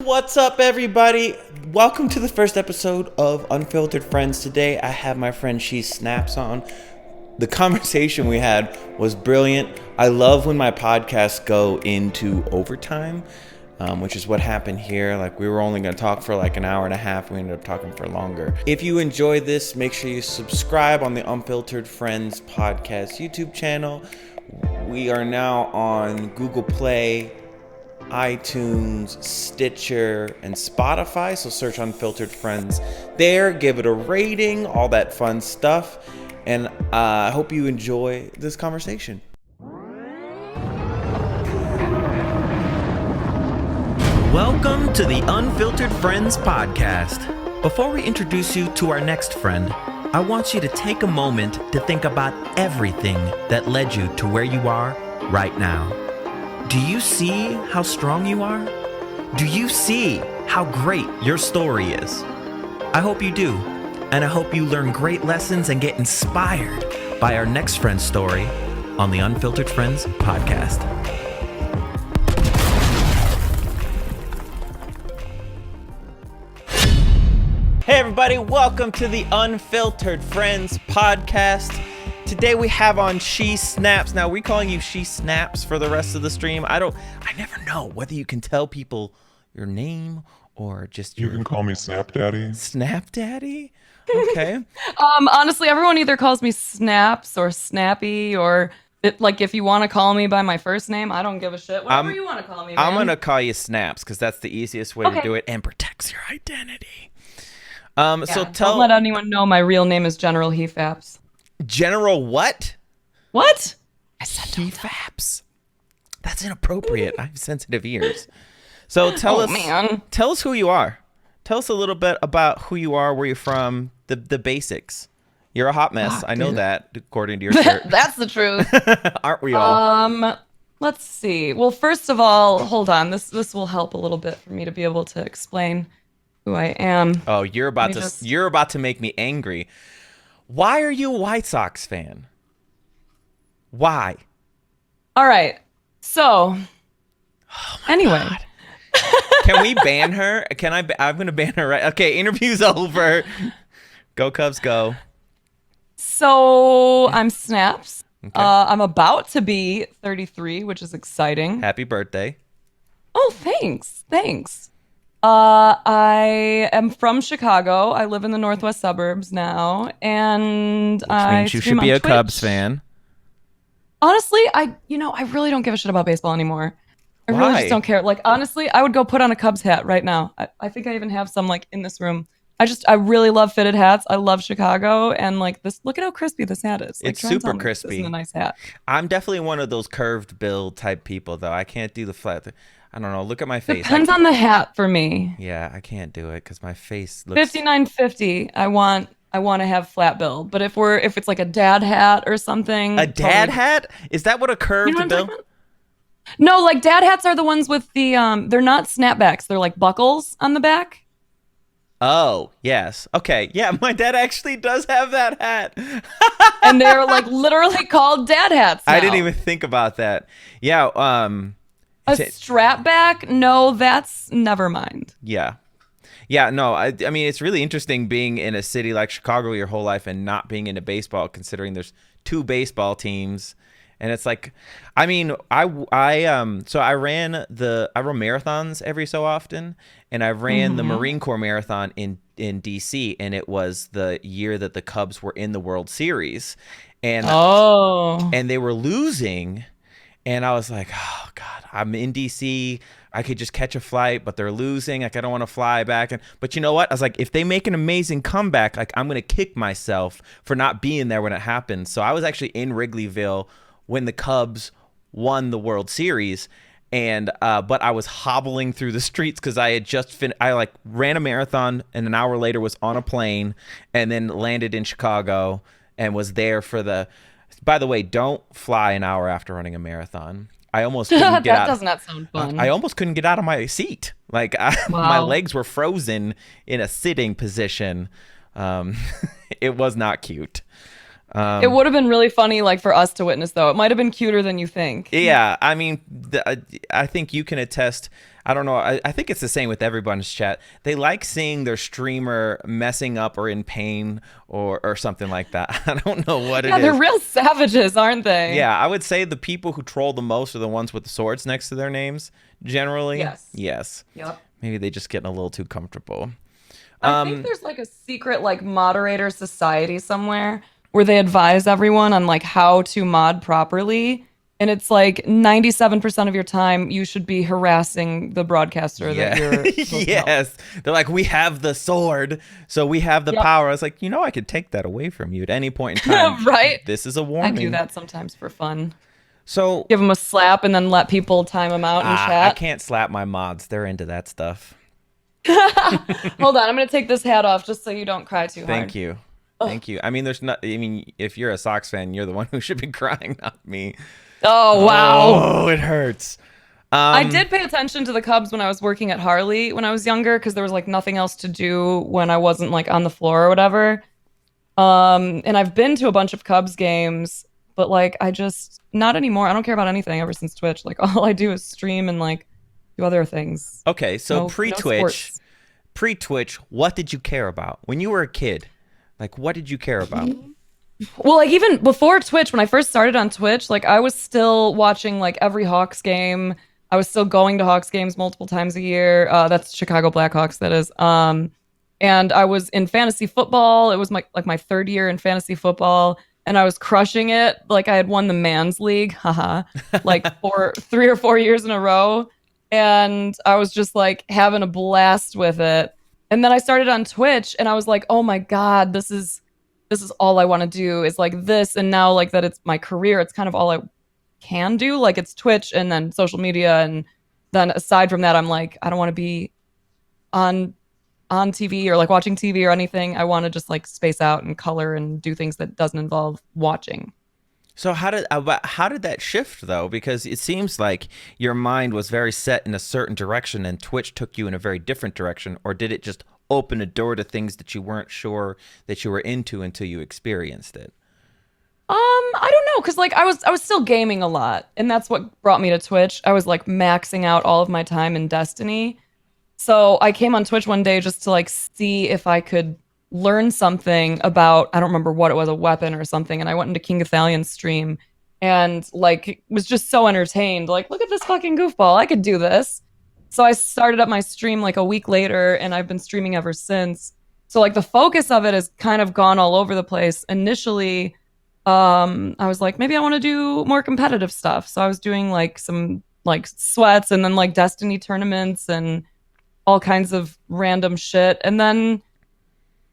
What's up, everybody? Welcome to the first episode of Unfiltered Friends. Today, I have my friend SheSnaps on. The conversation we had was brilliant. I love when my podcasts go into overtime, which is what happened here. Like, we were only going to talk for like an hour and a half. We ended up talking for longer. If you enjoyed this, make sure you subscribe on the Unfiltered Friends podcast YouTube channel. We are now on Google Play, iTunes, Stitcher, and Spotify. So search Unfiltered Friends there. Give it a rating, all that fun stuff. And I hope you enjoy this conversation. Welcome to the Unfiltered Friends podcast. Before we introduce you to our next friend, I want you to take a moment to think about everything that led you to where you are right now. Do you see how strong you are? Do you see how great your story is? I hope you do, and I hope you learn great lessons and get inspired by our next friend's story on the Unfiltered Friends podcast. Hey everybody, welcome to the Unfiltered Friends podcast. Today we have on SheSnaps. Now, we're calling you SheSnaps for the rest of the stream. I never know whether you can tell people your name or just You can call me Snap Daddy. Snap Daddy? Okay. Honestly, everyone either calls me Snaps or Snappy or if you want to call me by my first name, I don't give a shit. Whatever you want to call me, man. I'm going to call you Snaps because that's the easiest way to do it and protects your identity. So don't let anyone know my real name is General Hefaps. General what? What? I said Hefaps. That's inappropriate. I have sensitive ears. So tell us who you are. Tell us a little bit about who you are, where you're from, the basics. You're a hot mess. I know that, according to your shirt. That's the truth. Aren't we all? Let's see. Well, first of all, hold on. This will help a little bit for me to be able to explain who I am. Oh, you're about to make me angry. Why are you a White Sox fan? Why? All right. So, anyway. God. Can we ban her? I'm going to ban her, right? Okay, interview's over. Go Cubs, go. So, I'm Snaps. Okay. I'm about to be 33, which is exciting. Happy birthday. Oh, thanks. I am from Chicago. I live in the northwest suburbs now, and which means you should be a Cubs fan. Honestly, I really don't give a shit about baseball anymore. I really just don't care. Like, honestly, I would go put on a Cubs hat right now. I think I even have some like in this room. I really love fitted hats. I love Chicago, and like this. Look at how crispy this hat is. Like, it's super crispy. This isn't a nice hat. I'm definitely one of those curved bill type people, though. I can't do the flat. I don't know. Look at my face. Depends on the hat for me. Yeah, I can't do it because my face looks. 59.50. I want to have flat bill, but if it's like a dad hat or something. A dad hat? Is that what a curved bill? No, like dad hats are the ones with the they're not snapbacks. They're like buckles on the back. Oh, yes. Okay. Yeah, my dad actually does have that hat. And they're like literally called dad hats now. I didn't even think about that. Yeah, a strap back? No, that's never mind. Yeah. Yeah, no, I mean, it's really interesting being in a city like Chicago your whole life and not being into baseball, considering there's 2 baseball teams. And it's like, I mean, I run marathons every so often, and I ran the Marine Corps Marathon in DC, and it was the year that the Cubs were in the World Series. And they were losing. And I was like, oh, God, I'm in D.C. I could just catch a flight, but they're losing. Like, I don't want to fly back. But you know what? I was like, if they make an amazing comeback, like, I'm going to kick myself for not being there when it happens. So I was actually in Wrigleyville when the Cubs won the World Series. And but I was hobbling through the streets because I had just I ran a marathon and an hour later was on a plane and then landed in Chicago and was there for the... By the way, don't fly an hour after running a marathon. I almost couldn't get out. That does not sound fun. I almost couldn't get out of my seat. Like, my legs were frozen in a sitting position. It was not cute. It would have been really funny, like for us to witness, though. It might have been cuter than you think. Yeah, I mean, I think you can attest. I don't know. I think it's the same with everyone's chat. They like seeing their streamer messing up or in pain or something like that. I don't know what it Yeah, they're is. real savages, aren't they? Yeah, I would say the people who troll the most are the ones with the swords next to their names. Generally, Yes. yes. Yep. Maybe they just getting a little too comfortable. I think there's like a secret like moderator society somewhere where they advise everyone on like how to mod properly. And it's like 97% of your time you should be harassing the broadcaster that Yeah. you're supposed to help. Yes. They're like, we have the sword, so we have the Yep. power. I was like, I could take that away from you at any point in time. Right? This is a I do warning. that sometimes for fun. So Give them a slap and then let people time them out in I chat. can't slap my mods. They're into that stuff. Hold on, I'm gonna take this hat off just so you don't cry too hard. Thank you. Thank you. I mean, there's not. I mean, if you're a Sox fan, you're the one who should be crying, not me. Oh wow. Oh, it hurts. I did pay attention to the Cubs when I was working at Harley when I was younger because there was like nothing else to do when I wasn't like on the floor or whatever. And I've been to a bunch of Cubs games, but like I just not anymore. I don't care about anything ever since Twitch. Like all I do is stream and like do other things. Okay, so No pre-Twitch, sports. pre-Twitch, what did you care about when you were a kid? Like, what did you care about? Well, like even before Twitch, when I first started on Twitch, like I was still watching like every Hawks game. I was still going to Hawks games multiple times a year. That's Chicago Blackhawks, that is. And I was in fantasy football. It was my third year in fantasy football, and I was crushing it. Like I had won the man's league, haha, like for 3 or 4 years in a row, and I was just like having a blast with it. And then I started on Twitch, and I was like, oh my god, this is all I want to do is like this. And now like that it's my career, it's kind of all I can do. Like it's Twitch and then social media. And then aside from that, I'm like, I don't want to be on TV or like watching TV or anything. I want to just like space out and color and do things that doesn't involve watching. So how did that shift though? Because it seems like your mind was very set in a certain direction, and Twitch took you in a very different direction, or did it just open a door to things that you weren't sure that you were into until you experienced it? I don't know, cause like I was still gaming a lot, and that's what brought me to Twitch. I was like maxing out all of my time in Destiny. So I came on Twitch one day just to like see if I could learn something about, I don't remember what it was, a weapon or something. And I went into King Italian's stream and like was just so entertained. Like, look at this fucking goofball. I could do this. So I started up my stream like a week later and I've been streaming ever since. So like the focus of it has kind of gone all over the place. Initially, I was like, maybe I want to do more competitive stuff. So I was doing like some like sweats and then like Destiny tournaments and all kinds of random shit. And then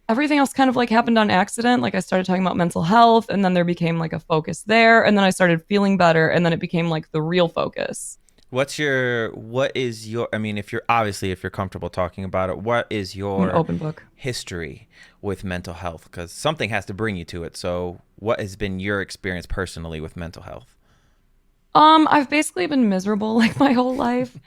everything else kind of like happened on accident. Like I started talking about mental health and then there became like a focus there. And then I started feeling better. And then it became like the real focus. I mean, if you're comfortable talking about it, what is I'm an your open book. history with mental health? Because something has to bring you to it. So what has been your experience personally with mental health? I've basically been miserable like my whole life.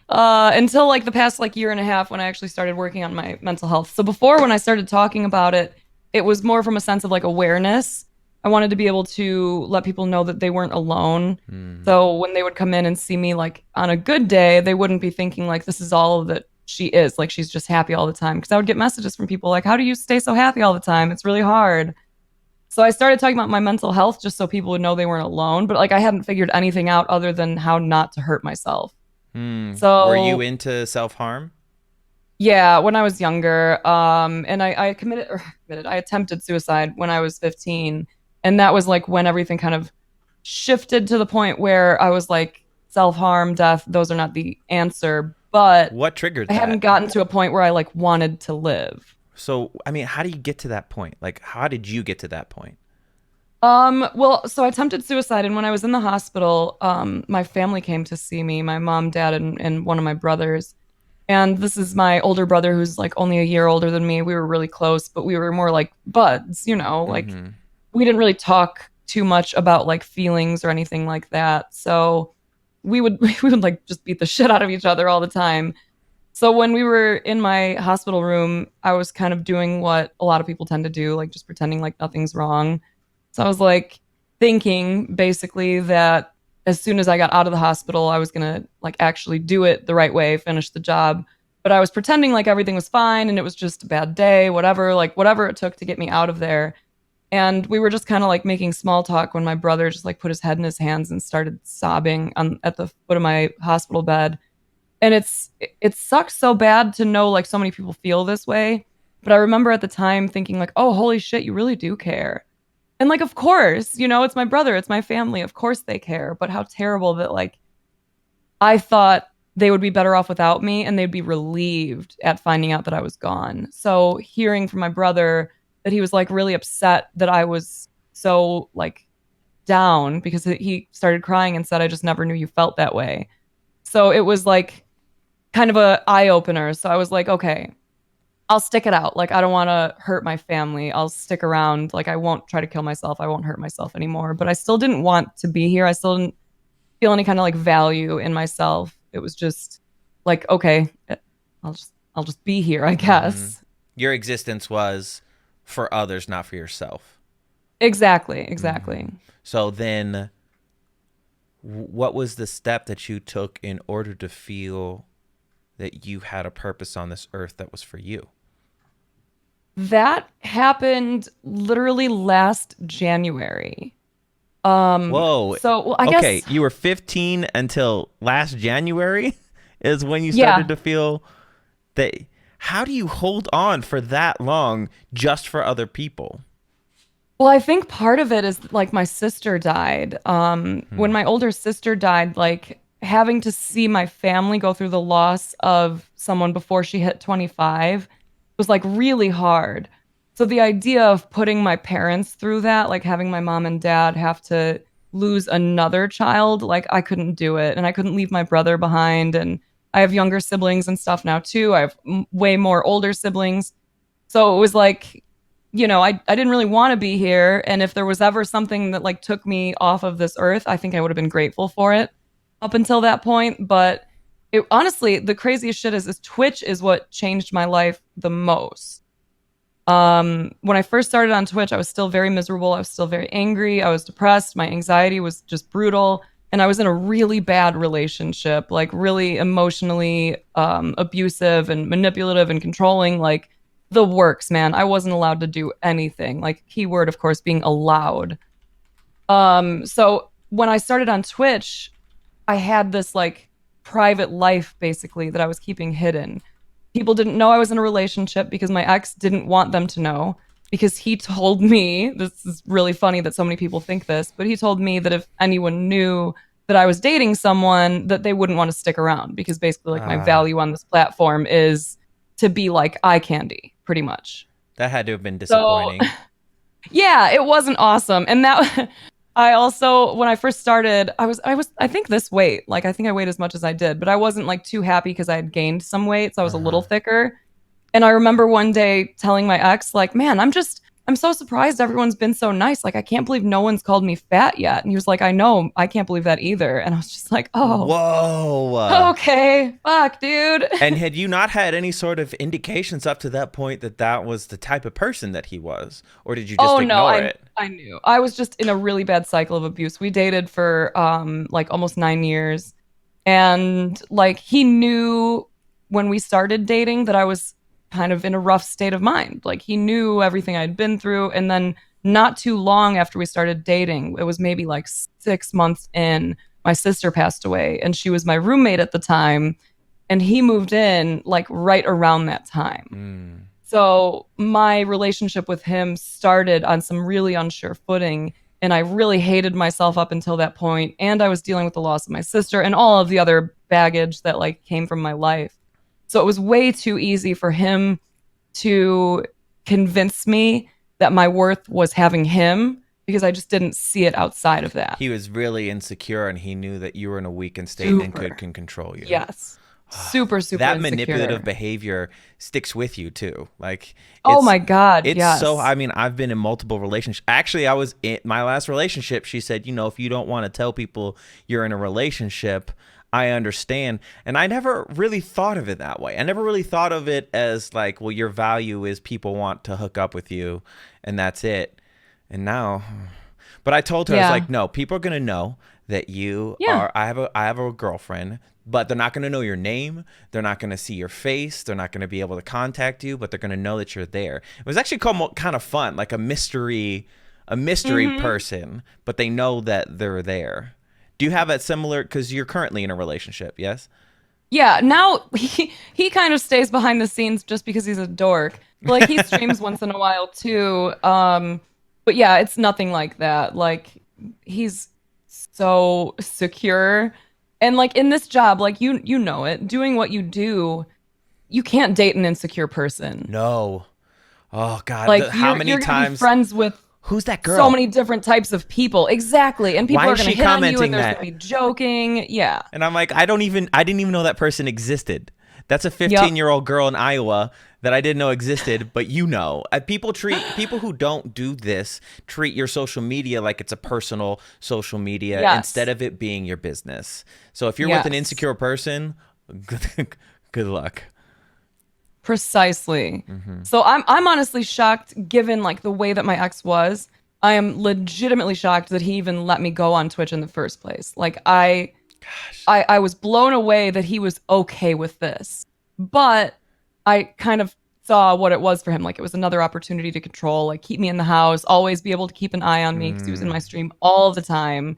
Until like the past like year and a half when I actually started working on my mental health. So before when I started talking about it, it was more from a sense of like awareness. I wanted to be able to let people know that they weren't alone. So when they would come in and see me like on a good day, they wouldn't be thinking like this is all that she is. Like she's just happy all the time. Because I would get messages from people like, how do you stay so happy all the time? It's really hard. So I started talking about my mental health just so people would know they weren't alone. But like I hadn't figured anything out other than how not to hurt myself. Were you So into self-harm? yeah, when I was younger, and I attempted suicide when I was 15, and that was like when everything kind of shifted to the point where I was like, self-harm, death, those are not the answer, but What triggered I hadn't that? gotten to a point where I like wanted to live. So, I mean, how do you get to that point? Like, how did you get to that point? Well, so I attempted suicide, and when I was in the hospital, my family came to see me, my mom, dad, and one of my brothers. And this is my older brother who's like only a year older than me. We were really close, but we were more like buds, like we didn't really talk too much about like feelings or anything like that. So we would like just beat the shit out of each other all the time. So when we were in my hospital room, I was kind of doing what a lot of people tend to do, like just pretending like nothing's wrong. So I was like thinking basically that as soon as I got out of the hospital, I was going to like actually do it the right way, finish the job. But I was pretending like everything was fine and it was just a bad day, whatever, like whatever it took to get me out of there. And we were just kind of like making small talk when my brother just like put his head in his hands and started sobbing at the foot of my hospital bed. And it sucks so bad to know like so many people feel this way. But I remember at the time thinking like, oh, holy shit, you really do care. And like, of course, it's my brother, it's my family. Of course they care. But how terrible that like I thought they would be better off without me and they'd be relieved at finding out that I was gone. So hearing from my brother that he was like really upset that I was so like down because he started crying and said, I just never knew you felt that way. So it was like kind of a eye opener. So I was like, okay, I'll stick it out. Like I don't want to hurt my family. I'll stick around. Like I won't try to kill myself. I won't hurt myself anymore. But I still didn't want to be here. I still didn't feel any kind of like value in myself. It was just like, okay, I'll just be here, I Mm-hmm. guess. Your existence was for others, not for yourself. Exactly, Mm-hmm. exactly. So then, what was the step that you took in order to feel that you had a purpose on this earth that was for you? That happened literally last January. Um, Whoa. so well, I Okay, guess you were 15 until last January is when you started yeah. to feel that. How do you hold on for that long just for other people? Well, I think part of it is like my sister died. Hmm. When my older sister died, like having to see my family go through the loss of someone before she hit 25 was like really hard. So the idea of putting my parents through that, like having my mom and dad have to lose another child, like I couldn't do it. And I couldn't leave my brother behind. And I have younger siblings and stuff now too. I have way more older siblings. So it was like, I didn't really want to be here. And if there was ever something that like took me off of this earth, I think I would have been grateful for it up until that point. But it honestly, the craziest shit is Twitch is what changed my life the most. When I first started on Twitch, I was still very miserable. I was still very angry. I was depressed. My anxiety was just brutal. And I was in a really bad relationship, like really emotionally abusive and manipulative and controlling, like the works, man. I wasn't allowed to do anything. Like keyword, of course, being allowed. So when I started on Twitch, I had this like private life basically that I was keeping hidden. People didn't know I was in a relationship because my ex didn't want them to know because he told me, this is really funny that so many people think this, but he told me that if anyone knew that I was dating someone that they wouldn't want to stick around because basically like my Ah, value on this platform is to be like eye candy pretty much. that had to have been So disappointing. yeah, it wasn't awesome. And that I also when I first started, I think this weight, like I think I weighed as much as I did, but I wasn't like too happy because I had gained some weight, so I was a little Uh-huh. thicker. And I remember one day telling my ex, like, man, I'm so surprised everyone's been so nice. Like, I can't believe no one's called me fat yet. And he was like, I know, I can't believe that either. And I was just like, oh, Whoa. okay, fuck, dude. And had you not had any sort of indications up to that point that that was the type of person that he was? Or did you just Oh no, ignore I it? I knew. I was just in a really bad cycle of abuse. We dated for like almost 9 years. And like he knew when we started dating that I was kind of in a rough state of mind. Like he knew everything I'd been through. And then not too long after we started dating, it was maybe like 6 months in, my sister passed away and she was my roommate at the time. And he moved in like right around that time. Mm. So my relationship with him started on some really unsure footing. And I really hated myself up until that point. And I was dealing with the loss of my sister and all of the other baggage that like came from my life. So it was way too easy for him to convince me that my worth was having him because I just didn't see it outside of that. He was really insecure and he knew that you were in a weakened state and Super. can control you. Yes. Super, super That manipulative insecure. behavior sticks with you too. Like Oh my God. it's so, Yes. I mean, I've been in multiple relationships. Actually, I was in my last relationship. She said, if you don't want to tell people you're in a relationship, I understand. And I never really thought of it that way. I never really thought of it as like, well, your value is people want to hook up with you and that's it. And now, but I told her, I was like, no, people are gonna know that you are. I have a girlfriend, but they're not gonna know your name. They're not gonna see your face. They're not gonna be able to contact you, but they're gonna know that you're there. It was actually kind of fun, like a mystery person, but they know that they're there. Do you have that similar? Because you're currently in a relationship, yes? Yeah, now he kind of stays behind the scenes just because he's a dork. Like he streams once in a while too. But yeah, it's nothing like that. Like he's so secure. And like in this job, like you know it, doing what you do, you can't date an insecure person. No. Oh God, Like how many you're gonna be times? friends with Who's that so girl? many different types of people. Exactly. And people Why are is gonna she hit on you and commenting there's that? gonna be joking. Yeah. And I'm like, I didn't even know that person existed. That's a Yep. 15-year-old girl in Iowa that I didn't know existed, but you know. People who don't do this treat your social media like it's a personal social media Yes. instead of it being your business. So if you're with an Yes. insecure person, good luck. Precisely. So I'm honestly shocked given like the way that my ex was. I am legitimately shocked that he even let me go on Twitch in the first place. Like I was blown away that he was okay with this. But I kind of saw what it was for him. Like it was another opportunity to control, like keep me in the house, always be able to keep an eye on me because he was in my stream all the time.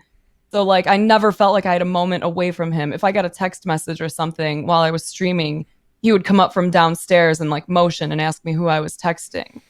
So like I never felt like I had a moment away from him. If I got a text message or something while I was streaming, he would come up from downstairs and like motion and ask me who I was texting.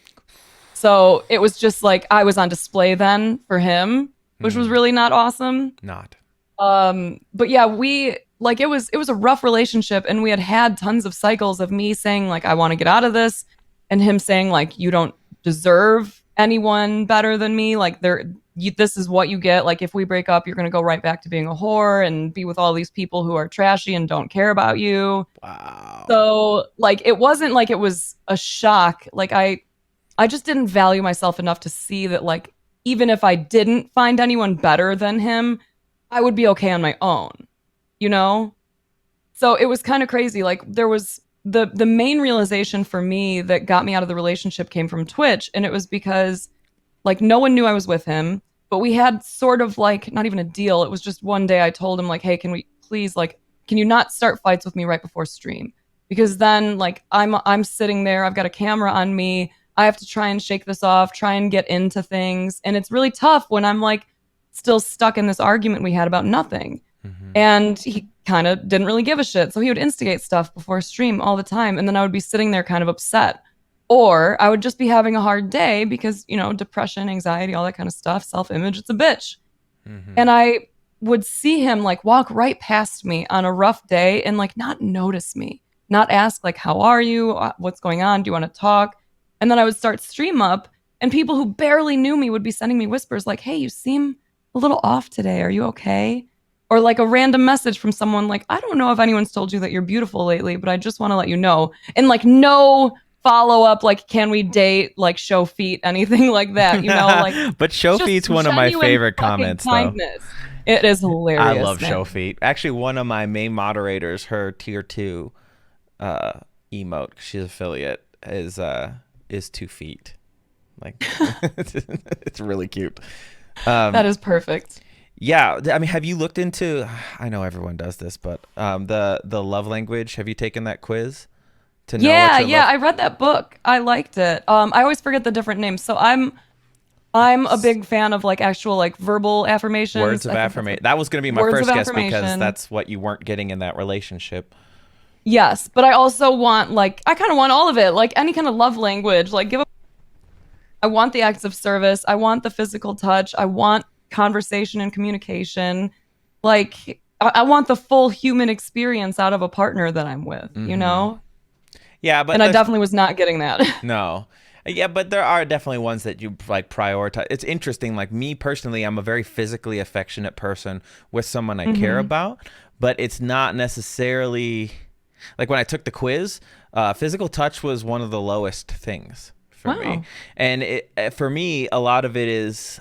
So it was just like I was on display then for him, which was really not awesome. Not. But yeah, we like it was a rough relationship, and we had tons of cycles of me saying like I want to get out of this, and him saying like you don't deserve anyone better than me. Like this is what you get. Like if we break up, you're gonna go right back to being a whore and be with all these people who are trashy and don't care about you. Wow. So like it wasn't like it was a shock. Like I just didn't value myself enough to see that like even if I didn't find anyone better than him, I would be okay on my own, you know? So it was kind of crazy. Like there was the main realization for me that got me out of the relationship came from Twitch, and it was because like no one knew I was with him, but we had sort of like not even a deal. It was just one day I told him like, "Hey, can we please like can you not start fights with me right before stream?" Because then like I'm sitting there, I've got a camera on me. I have to try and shake this off, try and get into things, and it's really tough when I'm like still stuck in this argument we had about nothing. And he kind of didn't really give a shit. So he would instigate stuff before stream all the time. And then I would be sitting there kind of upset. Or I would just be having a hard day because, you know, depression, anxiety, all that kind of stuff, self image, it's a bitch. And I would see him like walk right past me on a rough day and like not notice me, not ask, like, how are you? What's going on? Do you want to talk? And then I would start stream up, and people who barely knew me would be sending me whispers like, hey, you seem a little off today. Are you okay? Or like a random message from someone like, I don't know if anyone's told you that you're beautiful lately, but I just want to let you know. And like no follow up, like, can we date, like show feet, anything like that, you know? Like But show feet's one of my favorite comments kindness. Though. It is hilarious. I love man. show feet. Actually, one of my main moderators, her tier 2 emote, she's affiliate, is 2 feet. Like it's really cute. That is perfect. Yeah, I mean, have you looked into? I know everyone does this, but the love language. Have you taken that quiz to know? Yeah. I read that book. I liked it. I always forget the different names. So I'm a big fan of like actual like verbal affirmations. Words of affirmation. That was going to be my first guess because that's what you weren't getting in that relationship. Yes, but I also want I kind of want all of it. Like any kind of love language. Like I want the acts of service. I want the physical touch. I want conversation and communication. Like I want the full human experience out of a partner that I'm with, you know? Yeah, but I definitely was not getting that. No. Yeah, but there are definitely ones that you like prioritize. It's interesting. Like me personally, I'm a very physically affectionate person with someone I care about, but it's not necessarily like when I took the quiz, physical touch was one of the lowest things for me. And for me, a lot of it is,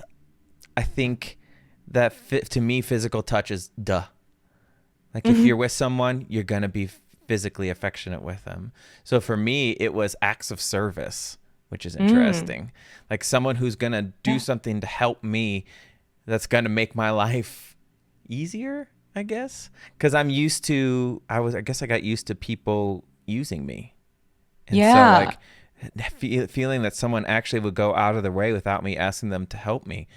I think that to me, physical touch is duh. Like if you're with someone, you're going to be physically affectionate with them. So for me, it was acts of service which is interesting. Like someone who's going to do something to help me that's going to make my life easier, I guess. Because I guess I got used to people using me. And so like feeling that someone actually would go out of their way without me asking them to help me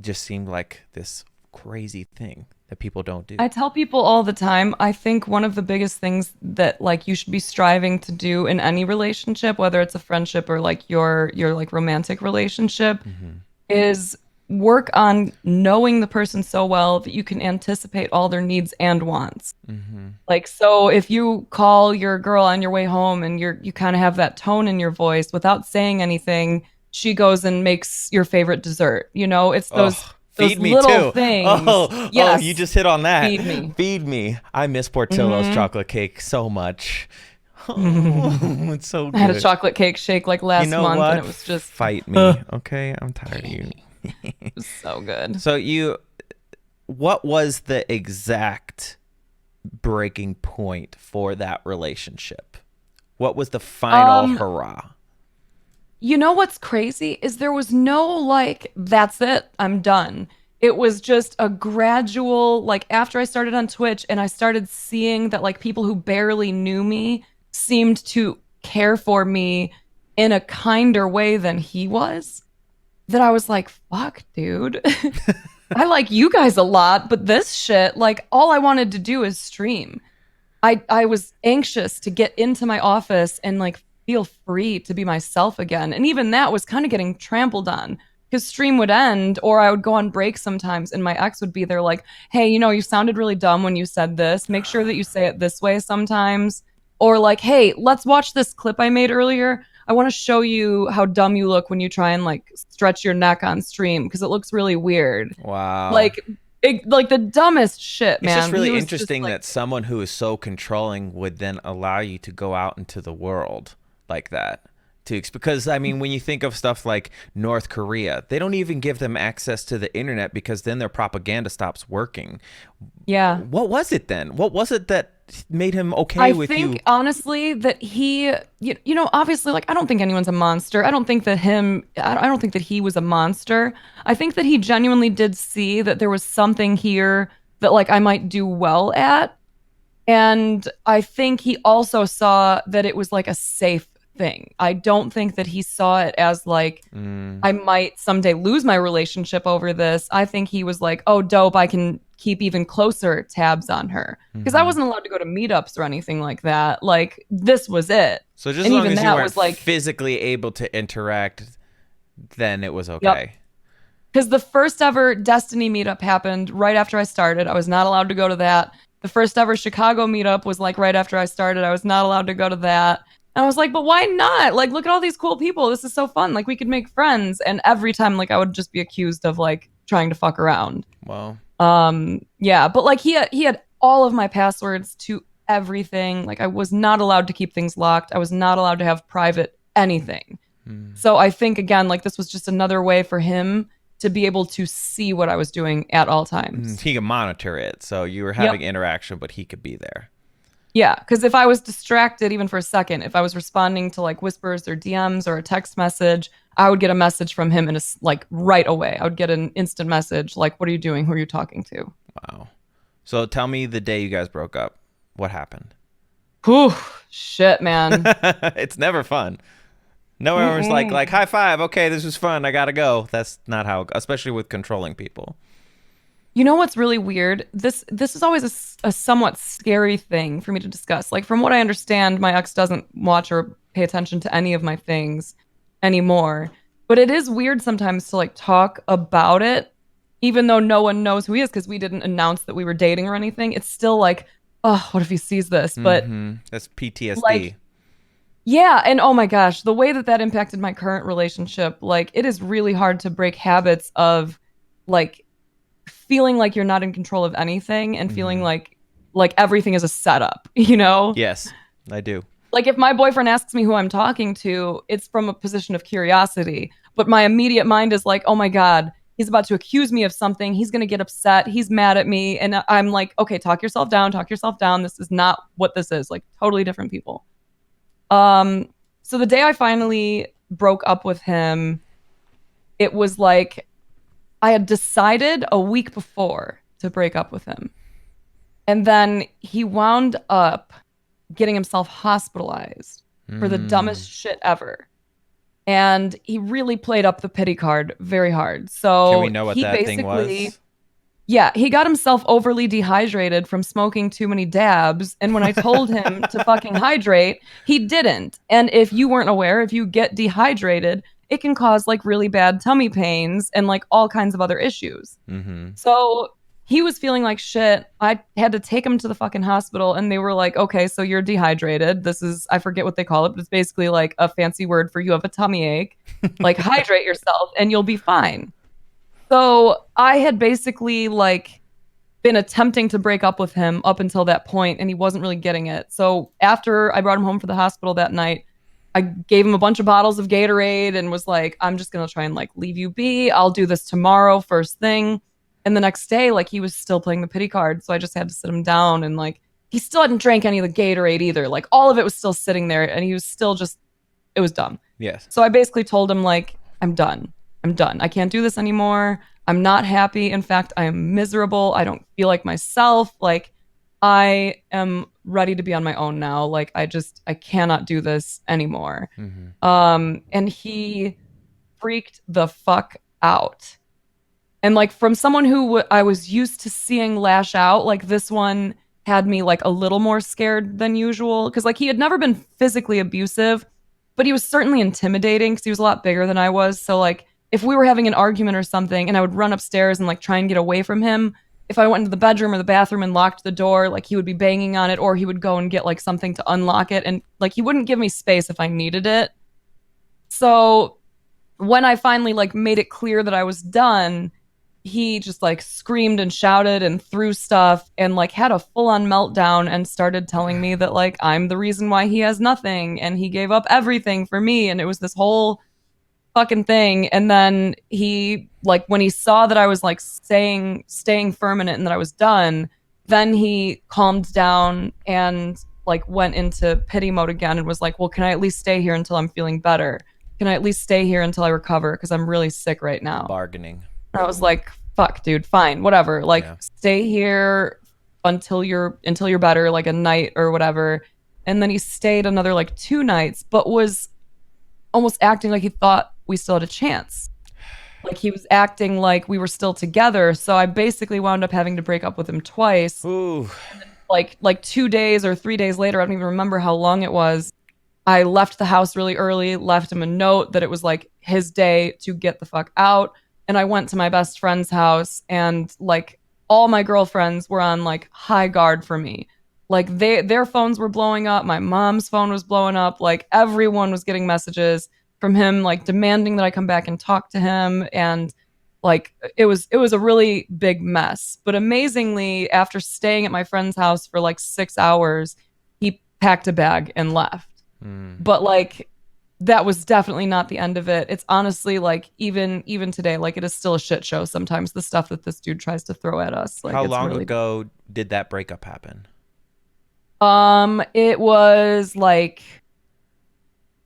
just seemed like this crazy thing that people don't do. I tell people all the time, I think one of the biggest things that like you should be striving to do in any relationship, whether it's a friendship or like your like romantic relationship, is work on knowing the person so well that you can anticipate all their needs and wants. Like, so if you call your girl on your way home and you kind of have that tone in your voice without saying anything, she goes and makes your favorite dessert. You know, it's those Feed me little too. things. Yes. You just hit on that. Feed me. Feed me. I miss Portillo's chocolate cake so much. It's so good. I had a chocolate cake shake like last month, what? and it was just Fight me, okay? I'm tired of you. it was so good. So what was the exact breaking point for that relationship? What was the final hurrah? You know what's crazy is there was no like, that's it, I'm done. It was just a gradual, like after I started on Twitch and I started seeing that like people who barely knew me seemed to care for me in a kinder way than he was, that I was like, fuck, dude. I like you guys a lot, but this shit, like all I wanted to do is stream. I was anxious to get into my office and like feel free to be myself again. And even that was kind of getting trampled on because stream would end or I would go on break sometimes and my ex would be there like, hey, you know, you sounded really dumb when you said this. Make sure that you say it this way sometimes. Or like, hey, let's watch this clip I made earlier. I want to show you how dumb you look when you try and like stretch your neck on stream because it looks really weird. Wow. Like the dumbest shit, man. It's just really interesting that someone who is so controlling would then allow you to go out into the world like that. Because I mean, when you think of stuff like North Korea, they don't even give them access to the internet because then their propaganda stops working. Yeah. What was it then? What was it that made him okay with you? I think honestly that he, you know, obviously, like I don't think anyone's a monster. I don't think that he was a monster. I think that he genuinely did see that there was something here that like I might do well at. And I think he also saw that it was like a safe thing. I don't think that he saw it as like I might someday lose my relationship over this. I think he was like, oh, dope, I can keep even closer tabs on her. Because I wasn't allowed to go to meetups or anything like that. Like, this was it. So just as long as you weren't like physically able to interact, then it was okay. Because the first ever Destiny meetup happened right after I started. I was not allowed to go to that. The first ever Chicago meetup was like right after I started. I was not allowed to go to that. And I was like, but why not? Like, look at all these cool people. This is so fun. Like, we could make friends. And every time, like, I would just be accused of like trying to fuck around. Wow. Yeah, but like he had all of my passwords to everything. Like, I was not allowed to keep things locked. I was not allowed to have private anything. So I think again, like this was just another way for him to be able to see what I was doing at all times. He could monitor it. So you were having interaction, but he could be there. Yeah, because if I was distracted even for a second, if I was responding to like whispers or DMs or a text message, I would get a message from him like right away. I would get an instant message like, what are you doing? Who are you talking to? Wow. So tell me the day you guys broke up. What happened? Whew, shit, man. It's never fun. No one was like high five. Okay, this was fun. I gotta go. That's not how, especially with controlling people. You know what's really weird? This is always a somewhat scary thing for me to discuss. Like from what I understand, my ex doesn't watch or pay attention to any of my things anymore. But it is weird sometimes to like talk about it, even though no one knows who he is because we didn't announce that we were dating or anything. It's still like, oh, what if he sees this? But that's PTSD. Like, yeah, and oh my gosh, the way that impacted my current relationship, like it is really hard to break habits of like feeling like you're not in control of anything and feeling like everything is a setup, you know? Yes, I do. Like if my boyfriend asks me who I'm talking to, it's from a position of curiosity, but my immediate mind is like, oh my God, he's about to accuse me of something. He's going to get upset. He's mad at me. And I'm like, okay, talk yourself down. This is not what this is. Like totally different people. So the day I finally broke up with him, it was like I had decided a week before to break up with him. And then he wound up getting himself hospitalized for the dumbest shit ever. And he really played up the pity card very hard. Can we So know what he that thing basically, was? yeah, he got himself overly dehydrated from smoking too many dabs. And when I told him to fucking hydrate, he didn't. And if you weren't aware, if you get dehydrated, it can cause like really bad tummy pains and like all kinds of other issues. Mm-hmm. So he was feeling like shit. I had to take him to the fucking hospital, and they were like, okay, so you're dehydrated. This is, I forget what they call it, but it's basically like a fancy word for you have a tummy ache. Like, hydrate yourself and you'll be fine. So I had basically like been attempting to break up with him up until that point, and he wasn't really getting it. So after I brought him home from the hospital that night, I gave him a bunch of bottles of Gatorade and was like, I'm just going to try and like leave you be. I'll do this tomorrow, first thing. And the next day, like he was still playing the pity card. So I just had to sit him down, and like he still hadn't drank any of the Gatorade either. Like all of it was still sitting there, and he was still just, it was dumb. Yes. So I basically told him, like, I'm done. I'm done. I can't do this anymore. I'm not happy. In fact, I am miserable. I don't feel like myself. Like, I am ready to be on my own now. Like, I cannot do this anymore. Mm-hmm. And he freaked the fuck out. And like from someone who I was used to seeing lash out, like this one had me like a little more scared than usual. Cause like he had never been physically abusive, but he was certainly intimidating because he was a lot bigger than I was. So like if we were having an argument or something and I would run upstairs and like try and get away from him, if I went into the bedroom or the bathroom and locked the door, like he would be banging on it, or he would go and get like something to unlock it. And like he wouldn't give me space if I needed it. So when I finally like made it clear that I was done, he just like screamed and shouted and threw stuff and like had a full-on meltdown and started telling me that like I'm the reason why he has nothing and he gave up everything for me, and it was this whole fucking thing. And then he like when he saw that I was like staying firm in it and that I was done, then he calmed down and like went into pity mode again and was like, well, can I at least stay here until I'm feeling better? Can I at least stay here until I recover, because I'm really sick right now? Bargaining. I was like, fuck, dude, fine, whatever. Like, Yeah. stay here until you're better, like a night or whatever. And then he stayed another like 2 nights, but was almost acting like he thought we still had a chance. Like he was acting like we were still together. So I basically wound up having to break up with him twice. Ooh. Like 2 days or 3 days later, I don't even remember how long it was, I left the house really early, left him a note that it was like his day to get the fuck out. And I went to my best friend's house, and like all my girlfriends were on like high guard for me. Like their phones were blowing up. My mom's phone was blowing up. Like everyone was getting messages from him, like demanding that I come back and talk to him. And like it was a really big mess. But amazingly, after staying at my friend's house for like 6 hours, he packed a bag and left. But like that was definitely not the end of it. It's honestly like even today, like it is still a shit show sometimes, the stuff that this dude tries to throw at us. Like, how it's long really ago did that breakup happen? It was like,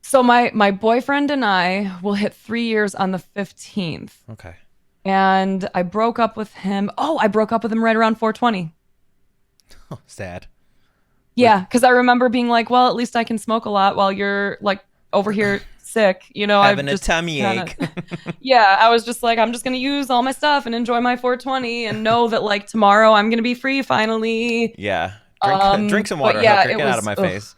so my boyfriend and I will hit 3 years on the 15th. Okay. And I broke up with him. Oh, I broke up with him right around 420. Oh, sad. Yeah, because I remember being like, well, at least I can smoke a lot while you're like over here sick, you know, having a tummy ache. Yeah, I was just like, I'm just gonna use all my stuff and enjoy my 420 and know that like tomorrow I'm gonna be free finally. Yeah, drink some water. Yeah, Hooker, get out of my face.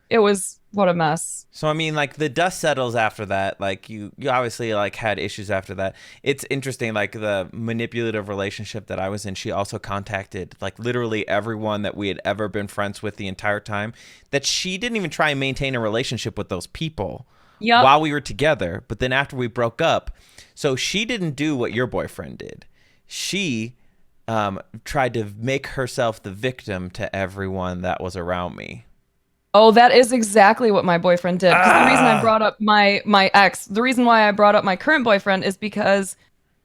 It was, what a mess. So I mean, like the dust settles after that. Like you obviously like had issues after that. It's interesting, like the manipulative relationship that I was in. She also contacted like literally everyone that we had ever been friends with the entire time. That she didn't even try and maintain a relationship with those people while we were together. But then after we broke up, so she didn't do what your boyfriend did. She tried to make herself the victim to everyone that was around me. Oh, that is exactly what my boyfriend did. Because the reason I brought up my ex, the reason why I brought up my current boyfriend is because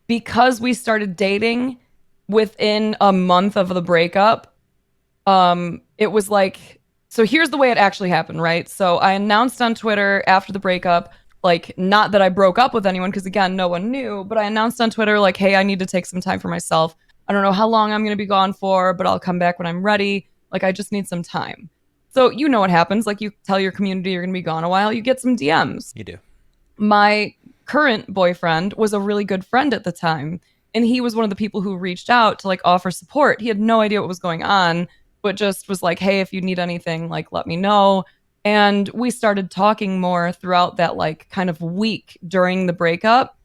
we started dating within a month of the breakup. It was like, so here's the way it actually happened, right? So I announced on Twitter after the breakup, like, not that I broke up with anyone, because again, no one knew, but I announced on Twitter, like, hey, I need to take some time for myself. I don't know how long I'm going to be gone for, but I'll come back when I'm ready. Like, I just need some time. So, you know what happens. Like, you tell your community you're going to be gone a while, you get some DMs. You do. My current boyfriend was a really good friend at the time. And he was one of the people who reached out to like offer support. He had no idea what was going on, but just was like, hey, if you need anything, like, let me know. And we started talking more throughout that like kind of week during the breakup.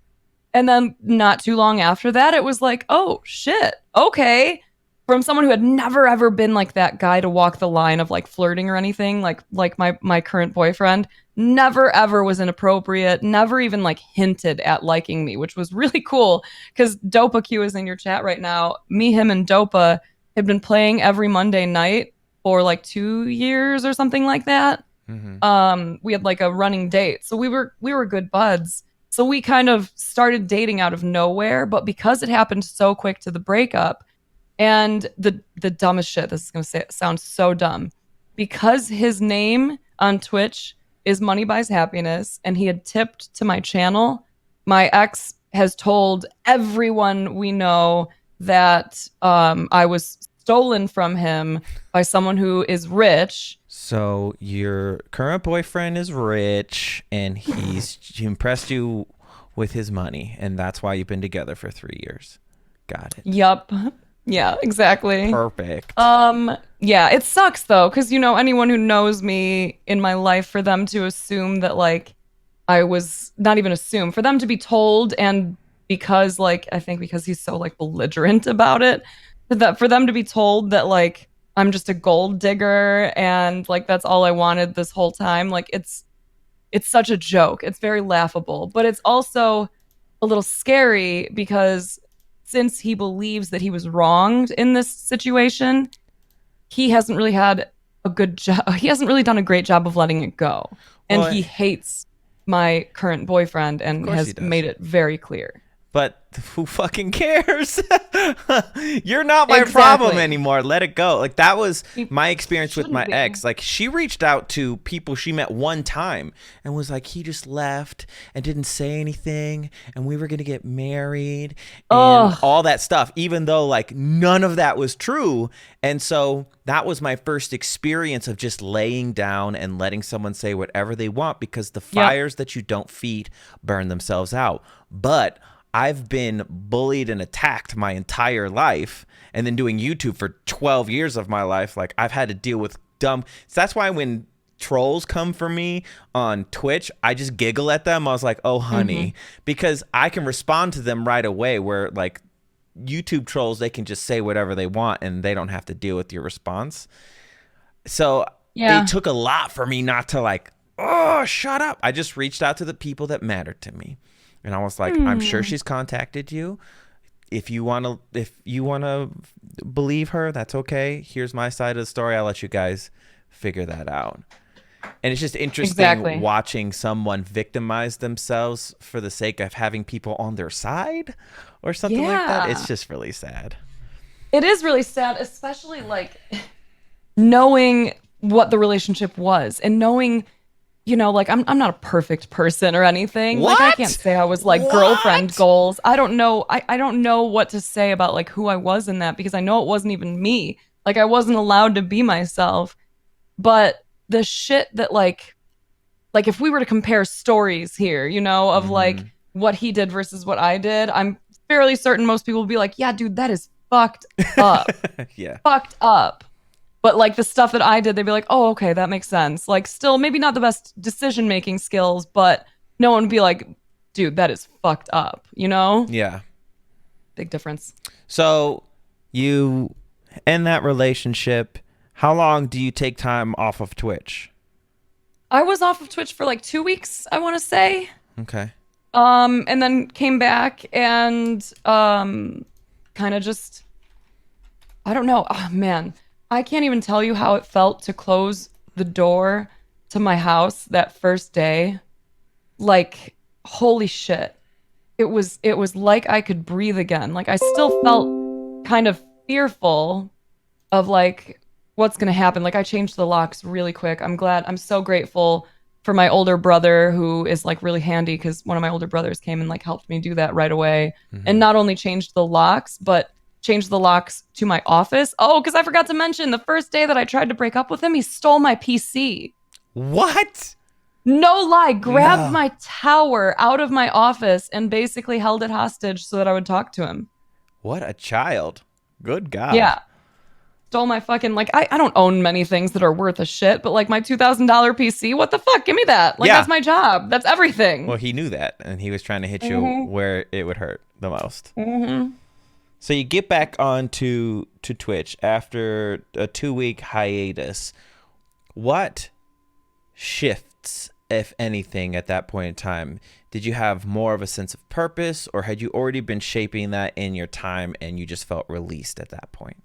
And then not too long after that, it was like, oh shit, okay. From someone who had never ever been like that guy to walk the line of like flirting or anything, like my current boyfriend, never ever was inappropriate, never even like hinted at liking me, which was really cool because Dopa Q is in your chat right now. Me, him, and Dopa had been playing every Monday night for like 2 years or something like that. We had like a running date, so we were good buds. So we kind of started dating out of nowhere, but because it happened so quick to the breakup, and the dumbest shit, this is going to sound so dumb, because his name on Twitch is Money Buys Happiness, and he had tipped to my channel, my ex has told everyone we know that I was stolen from him by someone who is rich. So your current boyfriend is rich, and he impressed you with his money, and that's why you've been together for 3 years. Got it. Yup. Yeah, exactly. Perfect. Yeah, it sucks though, because you know, anyone who knows me in my life, for them to assume that like I was not even assume, for them to be told, and because like I think because he's so like belligerent about it, that for them to be told that like I'm just a gold digger and like that's all I wanted this whole time, like it's such a joke. It's very laughable, but it's also a little scary because since he believes that he was wronged in this situation, he hasn't really had a good job. He hasn't really done a great job of letting it go. And Well, he hates my current boyfriend and has made it very clear. But who fucking cares? You're not my problem anymore. Let it go. Like, that was my experience with my ex. Like, she reached out to people she met one time and was like, he just left and didn't say anything, and we were going to get married and all that stuff, even though like none of that was true. And so that was my first experience of just laying down and letting someone say whatever they want, because the fires that you don't feed burn themselves out. But I've been bullied and attacked my entire life, and then doing YouTube for 12 years of my life. Like, I've had to deal with dumb. So that's why when trolls come for me on Twitch, I just giggle at them. I was like, oh, honey, because I can respond to them right away, where like YouTube trolls, they can just say whatever they want and they don't have to deal with your response. So it took a lot for me not to like, oh, shut up. I just reached out to the people that mattered to me. And I was like, I'm sure she's contacted you. If you want to believe her, that's okay. Here's my side of the story. I'll let you guys figure that out. And it's just interesting watching someone victimize themselves for the sake of having people on their side or something like that. It's just really sad. It is really sad, especially like knowing what the relationship was and knowing, you know, like I'm not a perfect person or anything. What? Like I can't say I was like girlfriend goals. I don't know. I don't know what to say about like who I was in that, because I know it wasn't even me. Like I wasn't allowed to be myself. But the shit that like if we were to compare stories here, you know, of like what he did versus what I did, I'm fairly certain most people will be like, yeah, dude, that is fucked up. Fucked up. But like the stuff that I did, they'd be like, oh, okay, that makes sense. Like still maybe not the best decision-making skills, but no one would be like, dude, that is fucked up, you know? Yeah. Big difference. So you end that relationship. How long do you take time off of Twitch? I was off of Twitch for like 2 weeks, I want to say. Okay. And then came back and kind of just, I don't know. Oh, man. I can't even tell you how it felt to close the door to my house that first day. Like, holy shit. It was like I could breathe again. Like I still felt kind of fearful of like what's going to happen. Like I changed the locks really quick. I'm so grateful for my older brother, who is like really handy because one of my older brothers came and like helped me do that right away. And not only changed the locks, but changed the locks to my office. Oh, because I forgot to mention the first day that I tried to break up with him, he stole my PC. What? No lie, grabbed my tower out of my office and basically held it hostage so that I would talk to him. What a child. Good God. Yeah. Stole my fucking, like, I don't own many things that are worth a shit, but like my $2,000 PC, what the fuck? Give me that. Like, that's my job. That's everything. Well, he knew that, and he was trying to hit you where it would hurt the most. So you get back onto to Twitch after a 2-week hiatus. What shifts, if anything, at that point in time? Did you have more of a sense of purpose, or had you already been shaping that in your time and you just felt released at that point?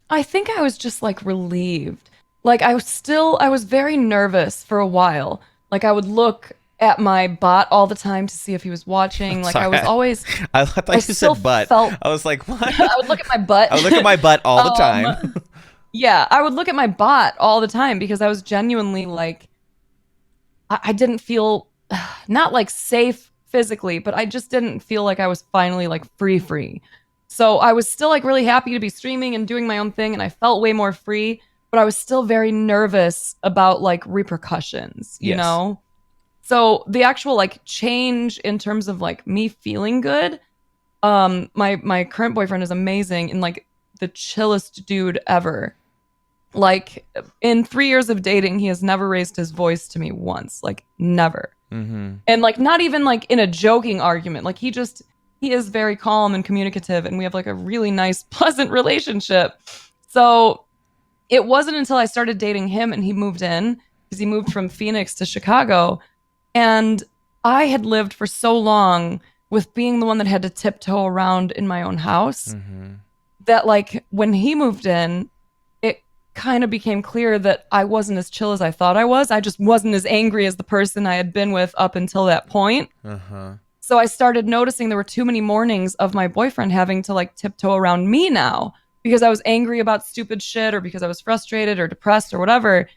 I think I was just like relieved. Like I was very nervous for a while. Like I would look at my bot all the time to see if he was watching. Like Sorry, I was always I thought you said butt. I was like, what? I would look at my butt. I would look at my butt all the time. Yeah, I would look at my bot all the time because I was genuinely like I didn't feel not like safe physically, but I just didn't feel like I was finally like free. So I was still like really happy to be streaming and doing my own thing, and I felt way more free, but I was still very nervous about like repercussions, you know? So the actual like change in terms of like me feeling good, my current boyfriend is amazing and like the chillest dude ever. Like in 3 years of dating, he has never raised his voice to me once, like never. And like not even like in a joking argument, like he is very calm and communicative, and we have like a really nice, pleasant relationship. So it wasn't until I started dating him and he moved in, because he moved from Phoenix to Chicago. And I had lived for so long with being the one that had to tiptoe around in my own house that like when he moved in, it kind of became clear that I wasn't as chill as I thought I was. I just wasn't as angry as the person I had been with up until that point. So I started noticing there were too many mornings of my boyfriend having to like tiptoe around me now because I was angry about stupid shit or because I was frustrated or depressed or whatever.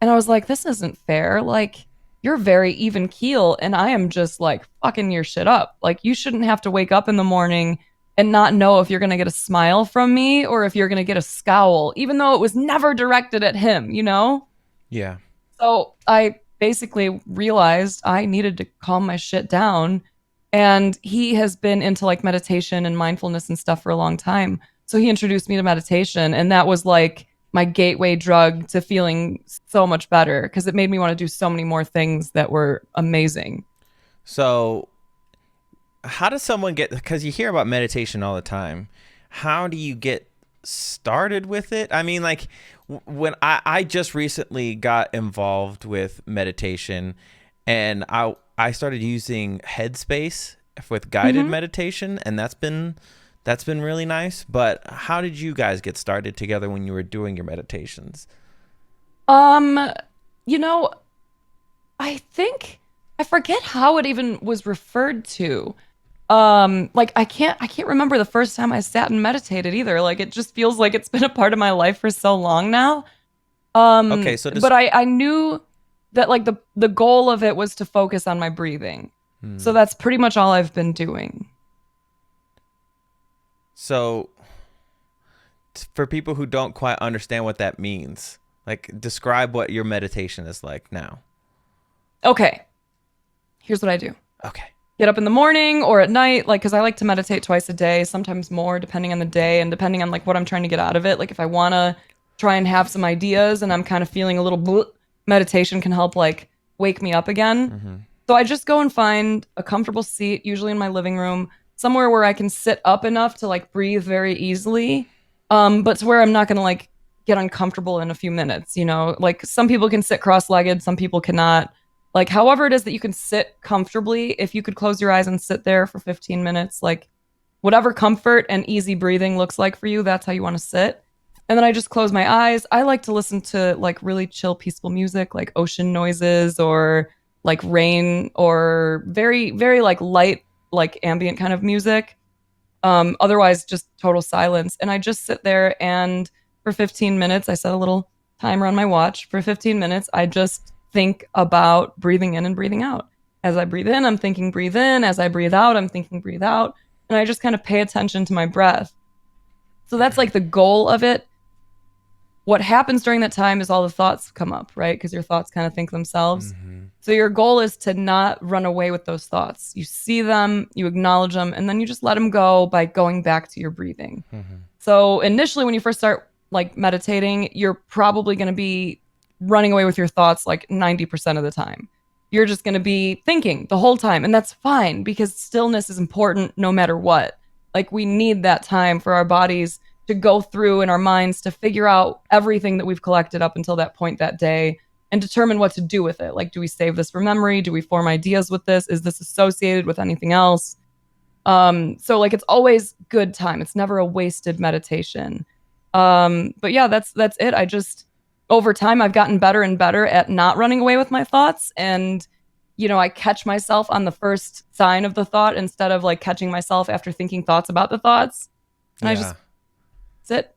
And I was like, this isn't fair. Like, you're very even keel and I am just like fucking your shit up. Like, you shouldn't have to wake up in the morning and not know if you're going to get a smile from me or if you're going to get a scowl, even though it was never directed at him, you know? Yeah. So I basically realized I needed to calm my shit down. And he has been into like meditation and mindfulness and stuff for a long time. So he introduced me to meditation, and that was like my gateway drug to feeling so much better because it made me want to do so many more things that were amazing. So how does someone get, because you hear about meditation all the time, how do you get started with it? I mean, like when I just recently got involved with meditation, and I started using Headspace with guided meditation, and that's been really nice. But how did you guys get started together when you were doing your meditations? You know, I think I forget how it even was referred to. Like I can't remember the first time I sat and meditated either. Like it just feels like it's been a part of my life for so long now. Okay, so but I knew that like the goal of it was to focus on my breathing. So that's pretty much all I've been doing. So for people who don't quite understand what that means, like describe what your meditation is like now. Okay. Here's what I do. Okay. Get up in the morning or at night, like, because I like to meditate twice a day, sometimes more, depending on the day and depending on like what I'm trying to get out of it. Like if I want to try and have some ideas and I'm kind of feeling a little meditation can help like wake me up again. So I just go and find a comfortable seat, usually in my living room, somewhere where I can sit up enough to like breathe very easily, but to where I'm not going to like get uncomfortable in a few minutes, you know? Like some people can sit cross-legged, some people cannot. Like however it is that you can sit comfortably, if you could close your eyes and sit there for 15 minutes, like whatever comfort and easy breathing looks like for you, that's how you want to sit. And then I just close my eyes. I like to listen to like really chill, peaceful music, like ocean noises or like rain or very, very like light, like ambient kind of music. Otherwise, just total silence. And I just sit there and for 15 minutes, I set a little timer on my watch. For 15 minutes, I just think about breathing in and breathing out. As I breathe in, I'm thinking breathe in. As I breathe out, I'm thinking breathe out. And I just kind of pay attention to my breath. So that's like the goal of it. What happens during that time is all the thoughts come up, right? Because your thoughts kind of think themselves. Mm-hmm. So your goal is to not run away with those thoughts. You see them, you acknowledge them, and then you just let them go by going back to your breathing. Mm-hmm. So initially, when you first start like meditating, you're probably going to be running away with your thoughts like 90% of the time. You're just going to be thinking the whole time, and that's fine because stillness is important no matter what. Like we need that time for our bodies to go through in our minds to figure out everything that we've collected up until that point that day and determine what to do with it. Like, do we save this for memory? Do we form ideas with this? Is this associated with anything else? So like it's always good time. It's never a wasted meditation. But yeah, that's it. I just over time I've gotten better and better at not running away with my thoughts. And I catch myself on the first sign of the thought instead of like catching myself after thinking thoughts about the thoughts. And I just sit,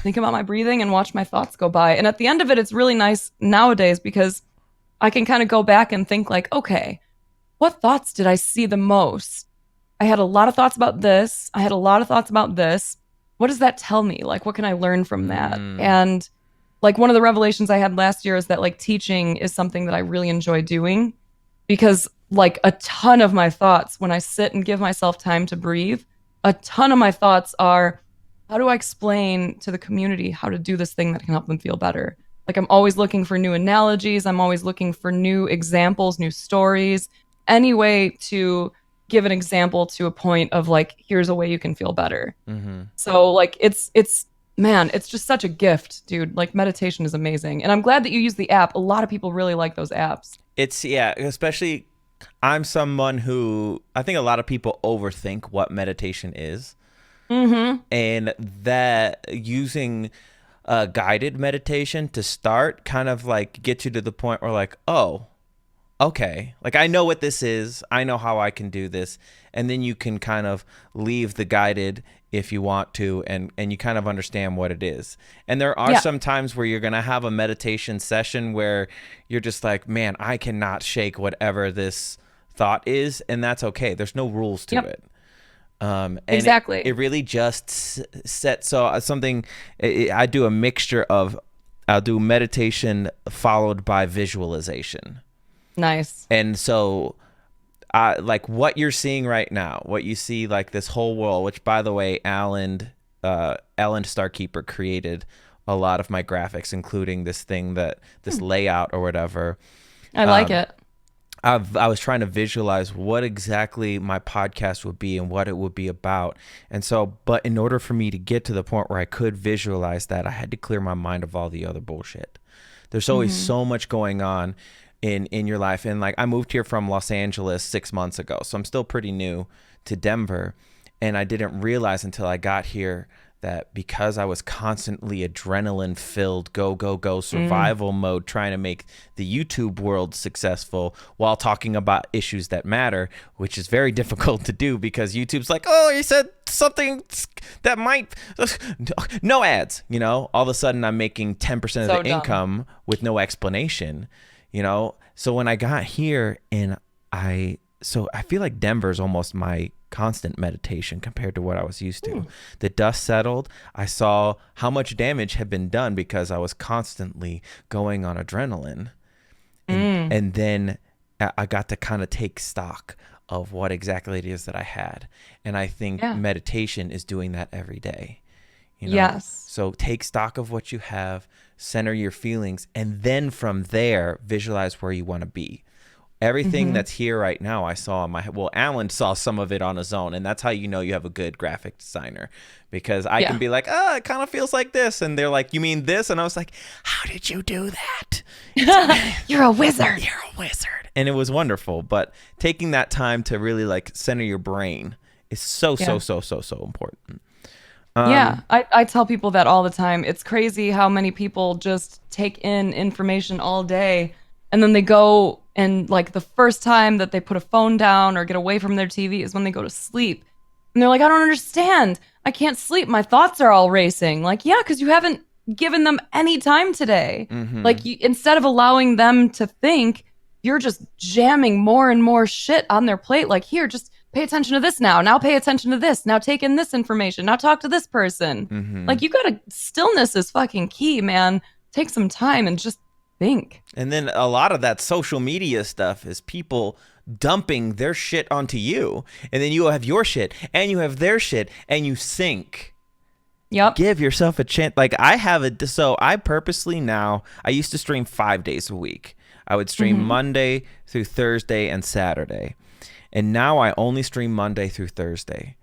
think about my breathing, and watch my thoughts go by. And at the end of it, it's really nice nowadays because I can kind of go back and think like, okay, what thoughts did I see the most? I had a lot of thoughts about this. I had a lot of thoughts about this. What does that tell me? Like, what can I learn from that? And like one of the revelations I had last year is that like teaching is something that I really enjoy doing because like a ton of my thoughts when I sit and give myself time to breathe, a ton of my thoughts are, how do I explain to the community how to do this thing that can help them feel better? Like I'm always looking for new analogies. I'm always looking for new examples, new stories, any way to give an example to a point of like, here's a way you can feel better. Mm-hmm. So like, it's man, it's just such a gift, dude. Like meditation is amazing. And I'm glad that you use the app. A lot of people really like those apps. It's, yeah, especially I'm someone who, I think a lot of people overthink what meditation is. Mm-hmm. And that using guided meditation to start kind of like gets you to the point where like, oh, okay, like I know what this is. I know how I can do this. And then you can kind of leave the guided if you want to, and you kind of understand what it is. And there are some times where you're going to have a meditation session where you're just like, man, I cannot shake whatever this thought is. And that's okay. There's no rules to it. And exactly. It really just sets, so something, I do a mixture of, I'll do meditation followed by visualization. Nice. And so like what you're seeing right now, what you see, like this whole world, which by the way, Alan Starkeeper created a lot of my graphics, including this thing this layout or whatever. I like it. I was trying to visualize what exactly my podcast would be and what it would be about. And so, but in order for me to get to the point where I could visualize that, I had to clear my mind of all the other bullshit. There's always so much going on in your life. And like, I moved here from Los Angeles 6 months ago, so I'm still pretty new to Denver. And I didn't realize until I got here that because I was constantly adrenaline filled, go survival mode, trying to make the YouTube world successful while talking about issues that matter, which is very difficult to do because YouTube's like, oh, you said something that might, no ads, all of a sudden I'm making 10% of the income with no explanation, So when I got here and I feel like Denver's almost my constant meditation compared to what I was used to. The dust settled. I saw how much damage had been done because I was constantly going on adrenaline. And then I got to kind of take stock of what exactly it is that I had. And I think meditation is doing that every day. Yes. So take stock of what you have, center your feelings, and then from there, visualize where you want to be. Everything that's here right now, I saw on Alan saw some of it on his own, and that's how you have a good graphic designer, because I can be like, it kind of feels like this, and they're like, you mean this? And I was like, how did you do that? You're a wizard. You're a wizard. And it was wonderful, but taking that time to really like center your brain is so important. I tell people that all the time. It's crazy how many people just take in information all day, and then they go and like the first time that they put a phone down or get away from their TV is when they go to sleep. And they're like, I don't understand. I can't sleep. My thoughts are all racing. Like, yeah, because you haven't given them any time today. Mm-hmm. Like, instead of allowing them to think, you're just jamming more and more shit on their plate. Like, here, just pay attention to this now. Now pay attention to this. Now take in this information. Now talk to this person. Mm-hmm. Like, you gotta, stillness is fucking key, man. Take some time and just think. And then a lot of that social media stuff is people dumping their shit onto you. And then you have your shit and you have their shit and you sync. Yep. Give yourself a chance. Like, I have it. So I purposely now, I used to stream 5 days a week. I would stream Monday through Thursday and Saturday. And now I only stream Monday through Thursday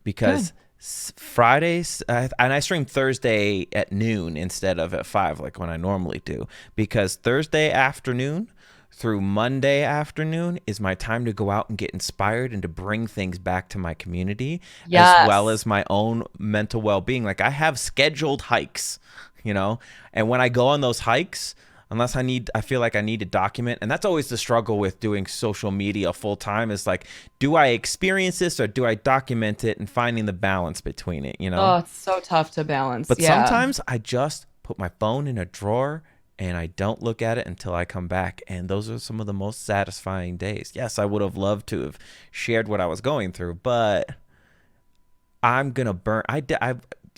because Fridays, and I stream Thursday at noon instead of at 5 like when I normally do, because Thursday afternoon through Monday afternoon is my time to go out and get inspired and to bring things back to my community, as well as my own mental well-being. Like, I have scheduled hikes, you know, and when I go on those hikes, unless I feel like I need to document. And that's always the struggle with doing social media full time, is like, do I experience this or do I document it, and finding the balance between it, you know? Oh, it's so tough to balance. But sometimes I just put my phone in a drawer and I don't look at it until I come back. And those are some of the most satisfying days. Yes, I would have loved to have shared what I was going through, but I'm going to burn.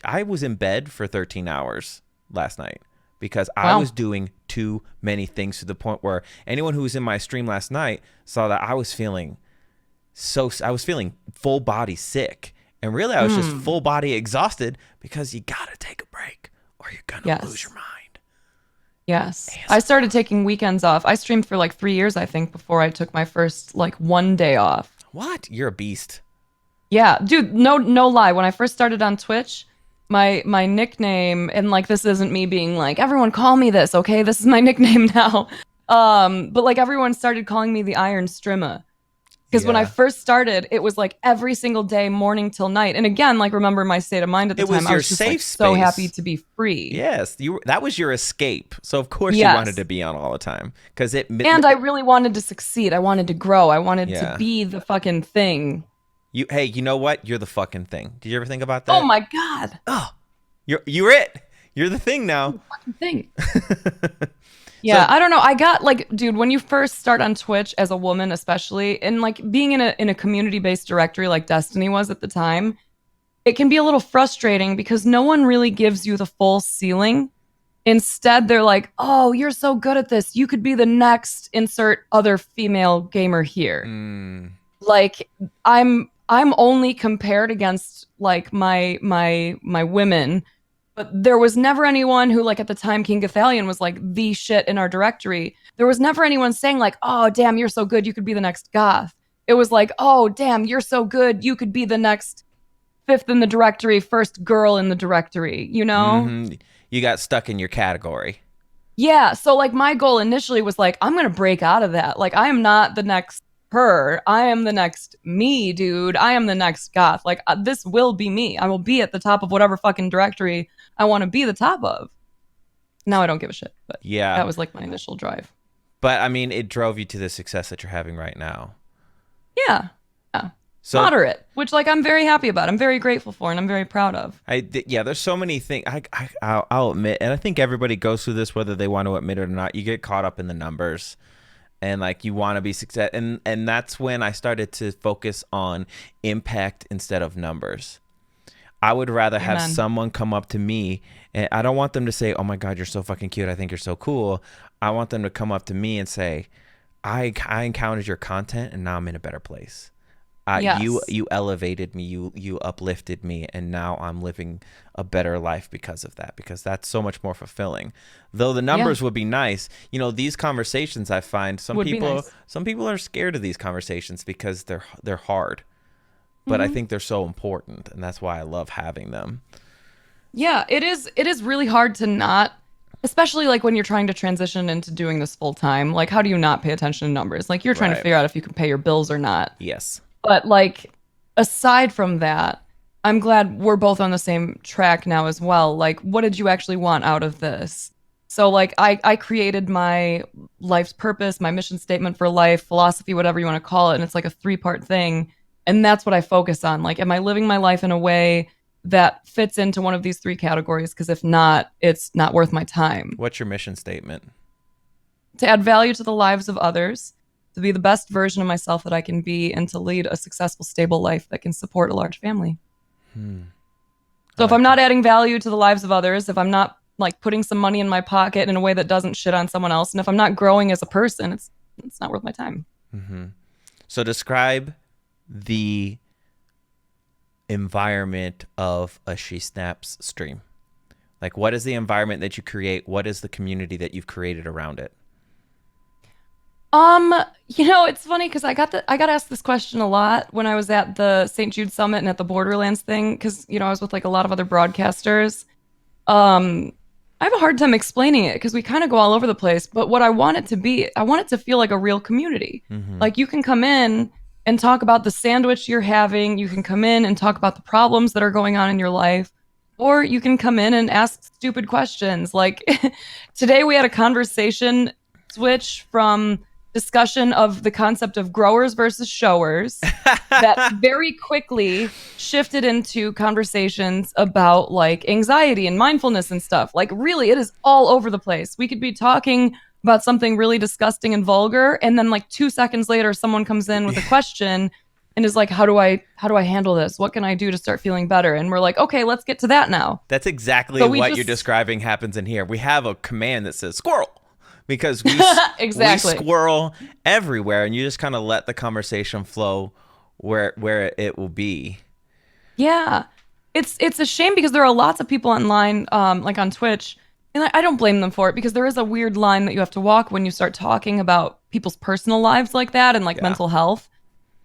I was in bed for 13 hours last night, because I was doing too many things, to the point where anyone who was in my stream last night saw that I was feeling full body sick. And really, I was just full body exhausted, because you got to take a break or you're going to lose your mind. Yes. I started taking weekends off. I streamed for like 3 years, I think, before I took my first like 1 day off. What? You're a beast. Yeah, dude, no lie. When I first started on Twitch, my nickname, and like, this isn't me being like, everyone call me this, okay? This is my nickname now. But like, everyone started calling me the Iron Strimma. Because when I first started, it was like every single day, morning till night. And again, like, remember my state of mind at the time. I was just like so happy to be free. Yes, that was your escape. So of course you wanted to be on all the time. And I really wanted to succeed. I wanted to grow. I wanted to be the fucking thing. Hey, you know what? You're the fucking thing. Did you ever think about that? Oh my God. Oh, you're it. You're the thing now. The fucking thing. Yeah, I don't know. I got like, dude, when you first start on Twitch as a woman, especially, and like being in a community-based directory like Destiny was at the time, it can be a little frustrating because no one really gives you the full ceiling. Instead, they're like, "Oh, you're so good at this. You could be the next insert other female gamer here." Like, I'm only compared against like my women, but there was never anyone who, like, at the time, King Gathalion was like the shit in our directory. There was never anyone saying like, "Oh, damn, you're so good. You could be the next goth." It was like, "Oh, damn, you're so good. You could be the next fifth in the directory, first girl in the directory," you know? Mm-hmm. You got stuck in your category. Yeah. So like, my goal initially was like, I'm going to break out of that. Like, I am not the next her. I am the next me, dude. I am the next goth. Like, this will be me. I will be at the top of whatever fucking directory I want to be the top of. Now I don't give a shit. But yeah, that was like my initial drive. But I mean, it drove you to the success that you're having right now. Yeah. So, moderate, which like I'm very happy about. I'm very grateful for, and I'm very proud of. There's so many things. I'll admit, and I think everybody goes through this, whether they want to admit it or not. You get caught up in the numbers, and like, you want to be success, and that's when I started to focus on impact instead of numbers. I would rather have someone come up to me, and I don't want them to say, "Oh my God, you're so fucking cute. I think you're so cool." I want them to come up to me and say, I encountered your content, and now I'm in a better place. You elevated me, you uplifted me, and now I'm living a better life because of that, because that's so much more fulfilling. Though the numbers would be nice, you know, these conversations, I find some people are scared of these conversations because they're hard. But I think they're so important, and that's why I love having them. Yeah, it is really hard to not, especially like when you're trying to transition into doing this full time. Like, how do you not pay attention to numbers? Like, you're trying to figure out if you can pay your bills or not. Yes. But like, aside from that, I'm glad we're both on the same track now as well. Like, what did you actually want out of this? So like, I created my life's purpose, my mission statement for life, philosophy, whatever you want to call it. And it's like a 3-part thing. And that's what I focus on. Like, am I living my life in a way that fits into one of these three categories, because if not, it's not worth my time. What's your mission statement? To add value to the lives of others, to be the best version of myself that I can be, and to lead a successful, stable life that can support a large family. So if I'm not adding value to the lives of others, if I'm not like putting some money in my pocket in a way that doesn't shit on someone else, and if I'm not growing as a person, it's not worth my time. Mm-hmm. So describe the environment of a SheSnaps stream. Like, what is the environment that you create? What is the community that you've created around it? It's funny because I got asked this question a lot when I was at the St. Jude Summit and at the Borderlands thing, because I was with like a lot of other broadcasters. I have a hard time explaining it because we kind of go all over the place. But what I want it to be, I want it to feel like a real community. Mm-hmm. Like you can come in and talk about the sandwich you're having. You can come in and talk about the problems that are going on in your life. Or you can come in and ask stupid questions. Like today we had a conversation switch from discussion of the concept of growers versus showers that very quickly shifted into conversations about like anxiety and mindfulness and stuff. Like really, it is all over the place. We could be talking about something really disgusting and vulgar, and then like 2 seconds later, someone comes in with a question and is like, how do I handle this? What can I do to start feeling better? And we're like, okay, let's get to that now. That's exactly what you're describing happens in here. We have a command that says squirrel, because we exactly. we squirrel everywhere, and you just kind of let the conversation flow where it will be. Yeah. It's a shame because there are lots of people online, like on Twitch, and I don't blame them for it, because there is a weird line that you have to walk when you start talking about people's personal lives like that and like mental health.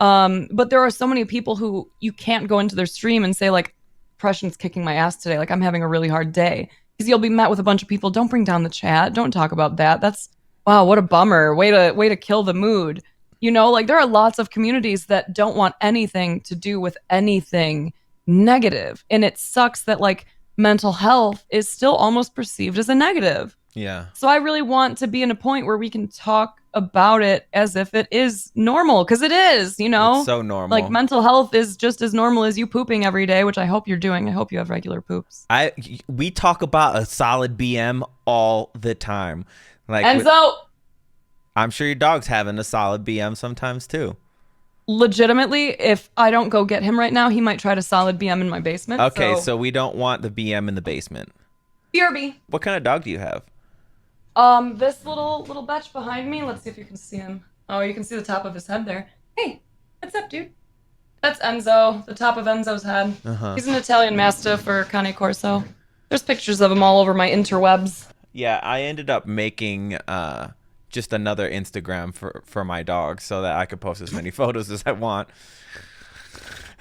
But there are so many people who you can't go into their stream and say like, depression's kicking my ass today. Like I'm having a really hard day. Because you'll be met with a bunch of people. Don't bring down the chat. Don't talk about that. That's, wow, what a bummer. Way to kill the mood. Like there are lots of communities that don't want anything to do with anything negative. And it sucks that like mental health is still almost perceived as a negative. Yeah. So I really want to be in a point where we can talk about it as if it is normal, because it is, It's so normal. Like mental health is just as normal as you pooping every day, which I hope you're doing. I hope you have regular poops. We talk about a solid BM all the time. Like Enzo, I'm sure your dog's having a solid BM sometimes too. Legitimately, if I don't go get him right now, he might try to solid BM in my basement. Okay, so we don't want the BM in the basement. BRB. What kind of dog do you have? This little bitch behind me. Let's see if you can see him. Oh, you can see the top of his head there. Hey, what's up, dude? That's Enzo, the top of Enzo's head. Uh-huh. He's an Italian Mastiff or Cane Corso. There's pictures of him all over my interwebs. Yeah, I ended up making just another Instagram for my dog so that I could post as many photos as I want.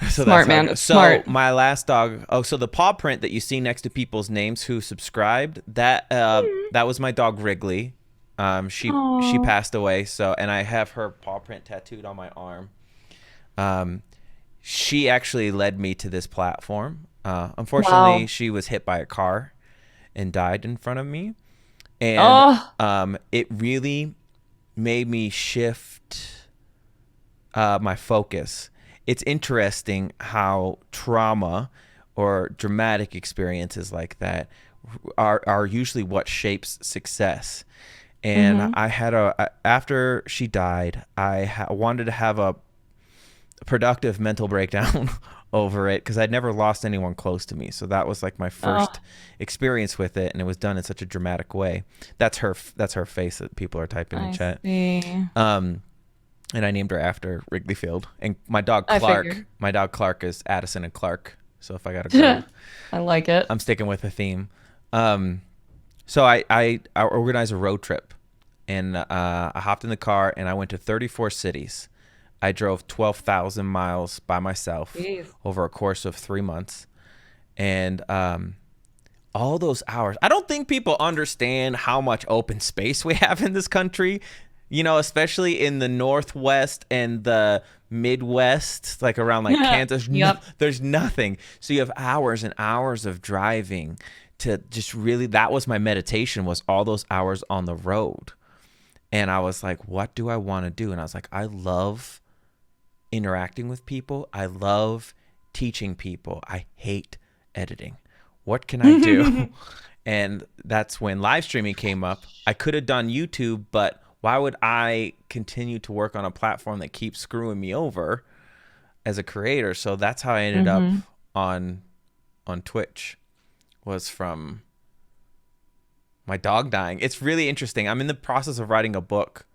So smart, man. It's smart. My last dog. Oh, so the paw print that you see next to people's names who subscribed, that was my dog Wrigley. She passed away. So, and I have her paw print tattooed on my arm. She actually led me to this platform. Unfortunately, she was hit by a car and died in front of me, and it really made me shift my focus. It's interesting how trauma or dramatic experiences like that are usually what shapes success. And I had after she died, I wanted to have a productive mental breakdown over it, because I'd never lost anyone close to me. So that was like my first experience with it, and it was done in such a dramatic way. That's her face that people are typing in chat. See. And I named her after Wrigley Field. And my dog Clark is Addison and Clark. So if I got to go, I like it. I'm sticking with the theme. So I organized a road trip, and I hopped in the car and I went to 34 cities. I drove 12,000 miles by myself over a course of 3 months. And all those hours, I don't think people understand how much open space we have in this country. Especially in the Northwest and the Midwest, like around like Kansas, there's nothing. So you have hours and hours of driving to just really, that was my meditation, was all those hours on the road. And I was like, what do I want to do? And I was like, I love interacting with people. I love teaching people. I hate editing. What can I do? And that's when live streaming came up. I could have done YouTube, but why would I continue to work on a platform that keeps screwing me over as a creator? So that's how I ended up on Twitch, was from my dog dying. It's really interesting. I'm in the process of writing a book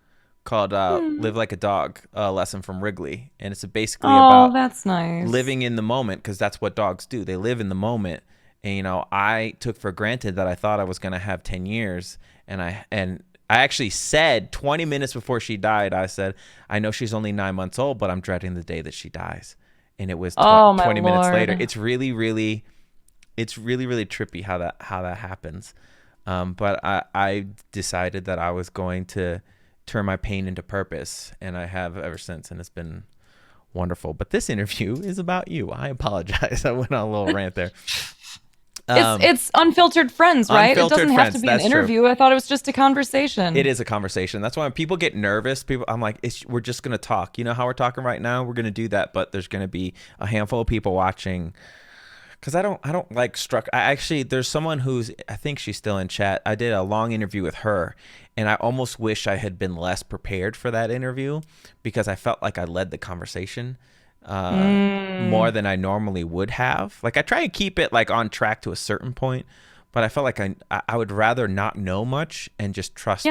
called Live Like a Dog, a lesson from Wrigley. And it's basically about that's nice. living in the moment, because that's what dogs do. They live in the moment. And, you know, I took for granted that I thought I was going to have 10 years. And I actually said 20 minutes before she died, I said, I know she's only 9 months old, but I'm dreading the day that she dies. And it was 20 minutes later. It's really, really trippy how that happens. But I decided that I was going to turn my pain into purpose, and I have ever since, and it's been wonderful. But this interview is about you. I apologize. I went on a little rant there. It's Unfiltered Friends, right? It doesn't have to be an interview. True. I thought it was just a conversation. It is a conversation. That's why when people get nervous, I'm like, we're just going to talk. You know how we're talking right now? We're going to do that, but there's going to be a handful of people watching. Because I don't like there's someone I think she's still in chat. I did a long interview with her, and I almost wish I had been less prepared for that interview, because I felt like I led the conversation more than I normally would have. Like, I try and keep it like on track to a certain point, but I felt like I would rather not know much and just trust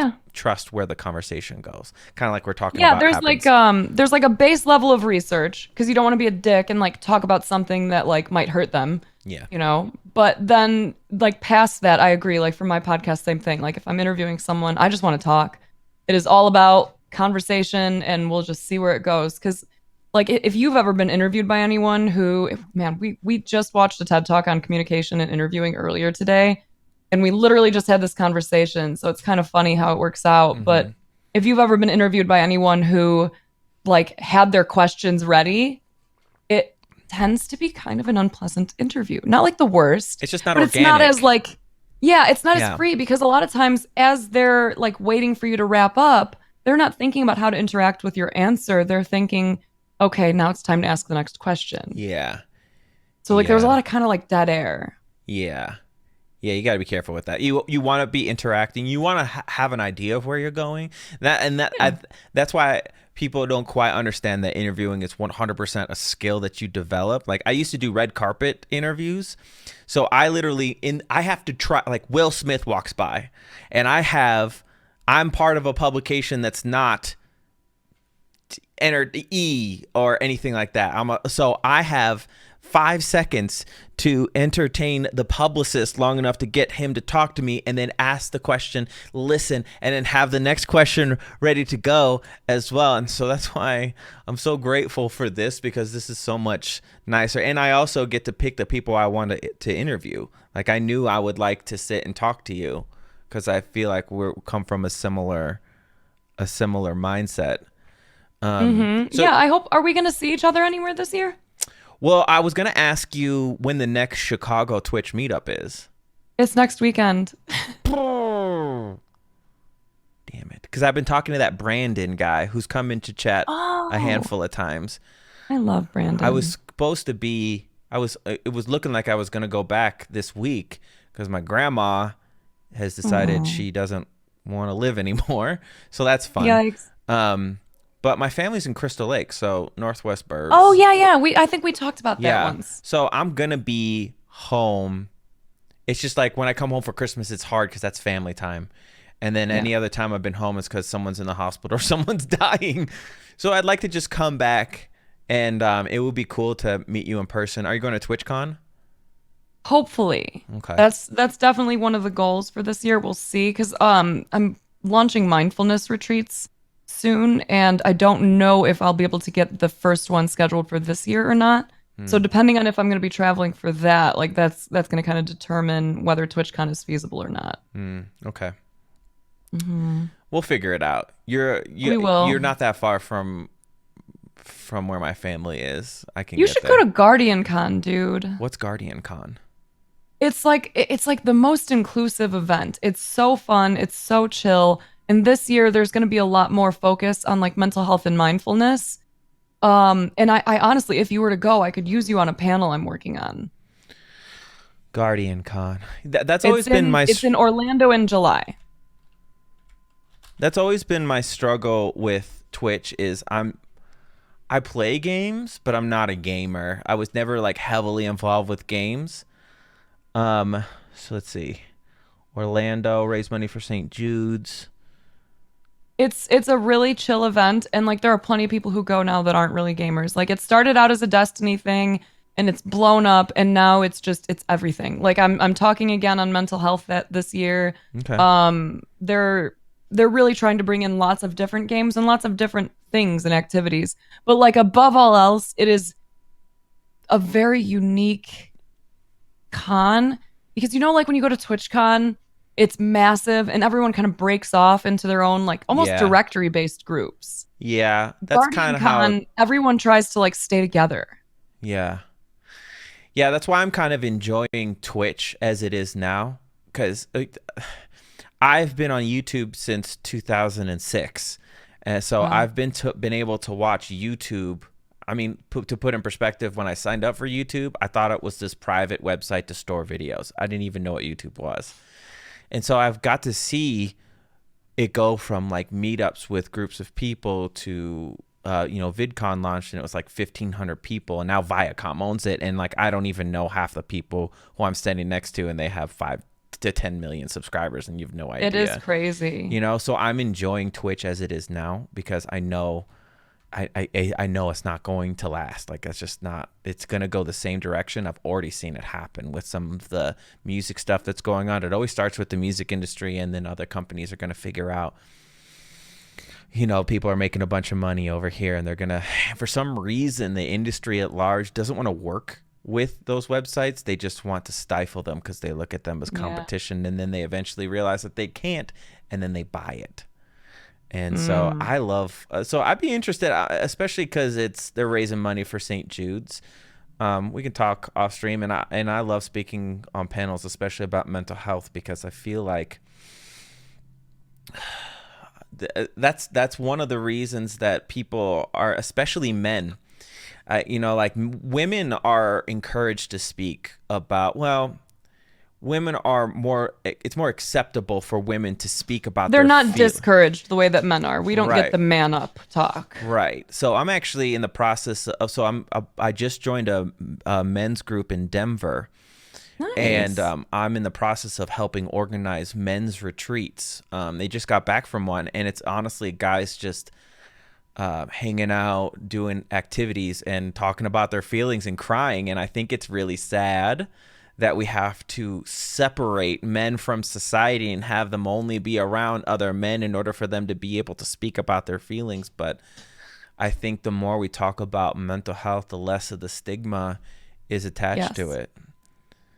where the conversation goes. Kind of like we're talking about. Yeah, there's like a base level of research, because you don't want to be a dick and like talk about something that like might hurt them. Yeah. You know, but then like past that, I agree. Like for my podcast, same thing. Like if I'm interviewing someone, I just want to talk. It is all about conversation, and we'll just see where it goes. Because like if you've ever been interviewed by anyone we just watched a TED Talk on communication and interviewing earlier today, and we literally just had this conversation. So it's kind of funny how it works out. Mm-hmm. But if you've ever been interviewed by anyone who like had their questions ready, it tends to be kind of an unpleasant interview. Not like the worst. It's just not organic. It's not as like, it's not as free, because a lot of times as they're like waiting for you to wrap up, they're not thinking about how to interact with your answer. They're thinking, okay, now it's time to ask the next question. Yeah. So like there was a lot of kind of like dead air. Yeah. Yeah, you got to be careful with that. You want to be interacting. You want to have an idea of where you're going. That's why people don't quite understand that interviewing is 100% a skill that you develop. Like I used to do red carpet interviews. So I have to try, like Will Smith walks by, and I'm part of a publication that's not entered E or anything like that. So I have 5 seconds to entertain the publicist long enough to get him to talk to me, and then ask the question, listen, and then have the next question ready to go as well. And so that's why I'm so grateful for this, because this is so much nicer. And I also get to pick the people I want to interview. Like I knew I would like to sit and talk to you, because I feel like we come from a similar mindset. So, I hope. Are we going to see each other anywhere this year? Well, I was going to ask you when the next Chicago Twitch meetup is. It's next weekend. Damn it. Because I've been talking to that Brandon guy who's come into chat a handful of times. I love Brandon. I was supposed to be, it was looking like I was going to go back this week, because my grandma has decided she doesn't want to live anymore. So that's fun. Yikes. But my family's in Crystal Lake, so Northwest Burbs. Oh, yeah. I think we talked about that once. So I'm going to be home. It's just like when I come home for Christmas, it's hard because that's family time. And then any other time I've been home is because someone's in the hospital or someone's dying. So I'd like to just come back, and it would be cool to meet you in person. Are you going to TwitchCon? Hopefully. Okay. That's definitely one of the goals for this year. We'll see, because I'm launching mindfulness retreats soon, and I don't know if I'll be able to get the first one scheduled for this year or not. So depending on if I'm going to be traveling for that, like that's going to kind of determine whether TwitchCon is feasible or not. Okay. Mm-hmm. We'll figure it out. You're not that far from where my family is. You should go to Guardian Con, dude. What's Guardian Con? It's like the most inclusive event. It's so fun. It's so chill. And this year, there's going to be a lot more focus on like mental health and mindfulness. And I honestly, if you were to go, I could use you on a panel I'm working on. Guardian Con. That's always been it's in Orlando in July. That's always been my struggle with Twitch is I play games, but I'm not a gamer. I was never like heavily involved with games. So let's see. Orlando, raise money for St. Jude's. It's a really chill event, and like there are plenty of people who go now that aren't really gamers. Like it started out as a Destiny thing and it's blown up, and now it's everything. Like I'm talking again on mental health this year. Okay. They're really trying to bring in lots of different games and lots of different things and activities. But like above all else, it is a very unique con, because like when you go to TwitchCon, it's massive and everyone kind of breaks off into their own like almost Yeah. directory based groups. Yeah, that's kind of how. Everyone tries to like stay together. Yeah. Yeah, that's why I'm kind of enjoying Twitch as it is now, because I've been on YouTube since 2006, and so Wow. I've been able to watch YouTube. I mean, to put in perspective, when I signed up for YouTube, I thought it was this private website to store videos. I didn't even know what YouTube was, and so I've got to see it go from like meetups with groups of people to VidCon launched and it was like 1,500 people, and now Viacom owns it, and like I don't even know half the people who I'm standing next to, and they have 5 to 10 million subscribers, and you have no idea. It is crazy. So I'm enjoying Twitch as it is now because I know I know it's not going to last. Like it's just not. It's gonna go the same direction. I've already seen it happen with some of the music stuff that's going on. It always starts with the music industry, and then other companies are gonna figure out. People are making a bunch of money over here, and they're gonna. For some reason, the industry at large doesn't want to work with those websites. They just want to stifle them because they look at them as competition, and then they eventually realize that they can't, and then they buy it. And so I love, so I'd be interested, especially because they're raising money for St. Jude's. We can talk off stream, and I love speaking on panels, especially about mental health, because I feel like that's one of the reasons that people are, especially men, like women are encouraged to speak about, well, women are it's more acceptable for women to speak about they're not discouraged the way that men are. We don't get the man up talk. Right. So I'm actually in the process of, I just joined a men's group in Denver. Nice. And I'm in the process of helping organize men's retreats. They just got back from one, and it's honestly guys just hanging out, doing activities and talking about their feelings and crying. And I think it's really sad that we have to separate men from society and have them only be around other men in order for them to be able to speak about their feelings. But I think the more we talk about mental health, the less of the stigma is attached to it.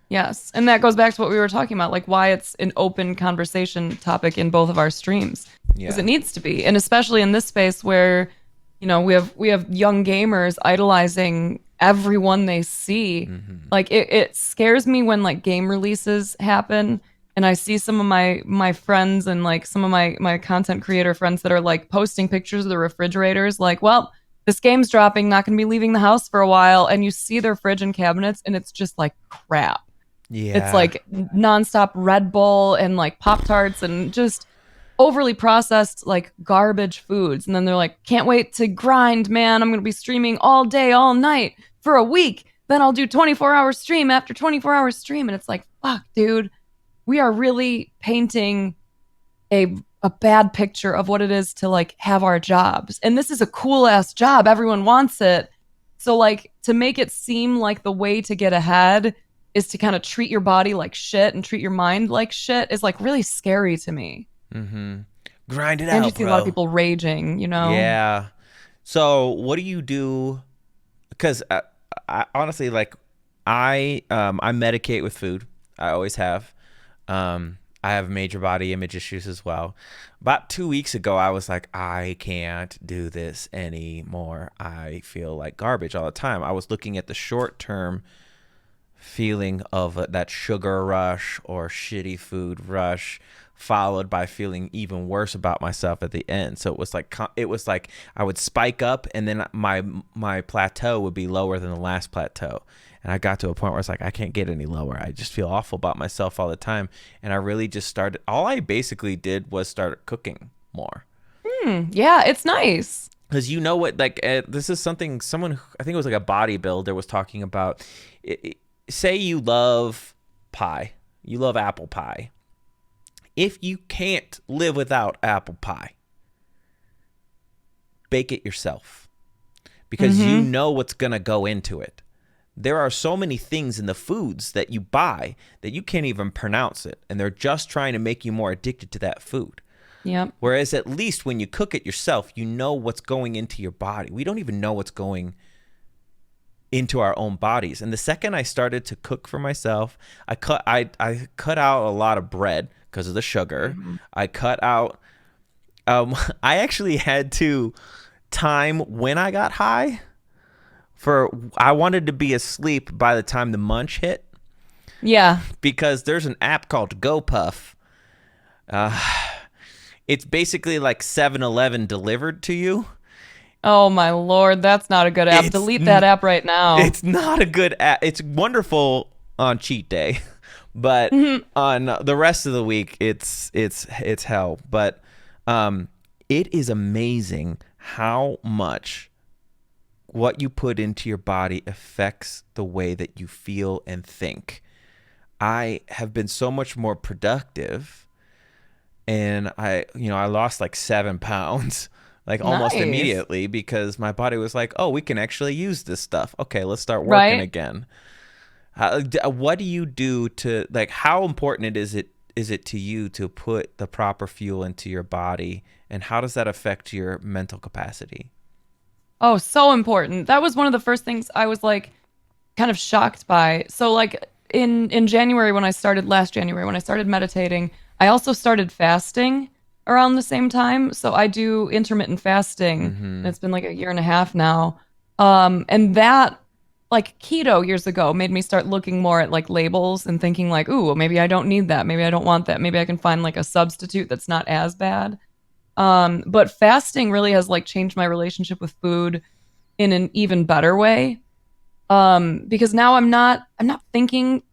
Yes. And that goes back to what we were talking about, like why it's an open conversation topic in both of our streams. Because it needs to be. And especially in this space where, we have young gamers idolizing everyone they see. Mm-hmm. Like it scares me when like game releases happen and I see some of my friends and like some of my content creator friends that are like posting pictures of the refrigerators, like, well, this game's dropping, not going to be leaving the house for a while. And you see their fridge and cabinets and it's just like crap. Yeah. It's like nonstop Red Bull and like Pop-Tarts and just overly processed like garbage foods. And then they're like, can't wait to grind, man. I'm going to be streaming all day, all night for a week. Then I'll do 24-hour stream after 24-hour stream. And it's like, fuck, dude, we are really painting a bad picture of what it is to like have our jobs. And this is a cool ass job. Everyone wants it. So like to make it seem like the way to get ahead is to kind of treat your body like shit and treat your mind like shit is like really scary to me. Mm-hmm. Grind it out, and you see a lot of people raging, Yeah. So what do you do? Because I honestly, like, I medicate with food. I always have. I have major body image issues as well. About 2 weeks ago, I was like, I can't do this anymore. I feel like garbage all the time. I was looking at the short-term feeling of that sugar rush or shitty food rush, followed by feeling even worse about myself at the end. So it was like I would spike up, and then my plateau would be lower than the last plateau. And I got to a point where it's like, I can't get any lower. I just feel awful about myself all the time. And I really just started, all I basically did was start cooking more. Yeah, it's nice. Because you know what, like, this is something someone, I think it was like a bodybuilder was talking about. Say you love pie, you love apple pie. If you can't live without apple pie, bake it yourself. Because you know what's going to go into it. There are so many things in the foods that you buy that you can't even pronounce it. And they're just trying to make you more addicted to that food. Yep. Whereas at least when you cook it yourself, you know what's going into your body. We don't even know what's going into our own bodies. And the second I started to cook for myself, I cut out a lot of bread because of the sugar. I cut out, I actually had to time when I got high. I wanted to be asleep by the time the munch hit. Yeah. Because there's an app called GoPuff. It's basically like 7-Eleven delivered to you. Oh my Lord, that's not a good app. Delete that app right now. It's not a good app. It's wonderful on cheat day, but on the rest of the week, it's hell. But it is amazing how much what you put into your body affects the way that you feel and think. I have been so much more productive, and I lost like 7 pounds, like almost immediately, because my body was like, oh, we can actually use this stuff. Okay, let's start working again. What do you do to, like, how important is it to you to put the proper fuel into your body, and how does that affect your mental capacity? Oh, so important. That was one of the first things I was like kind of shocked by. So like in January last January when I started meditating, I also started fasting around the same time. So I do intermittent fasting. And it's been like a year and a half now. And that, like, keto years ago made me start looking more at like labels and thinking like, ooh, well, maybe I don't need that. Maybe I don't want that. Maybe I can find like a substitute that's not as bad. But fasting really has like changed my relationship with food in an even better way. Because now I'm not thinking,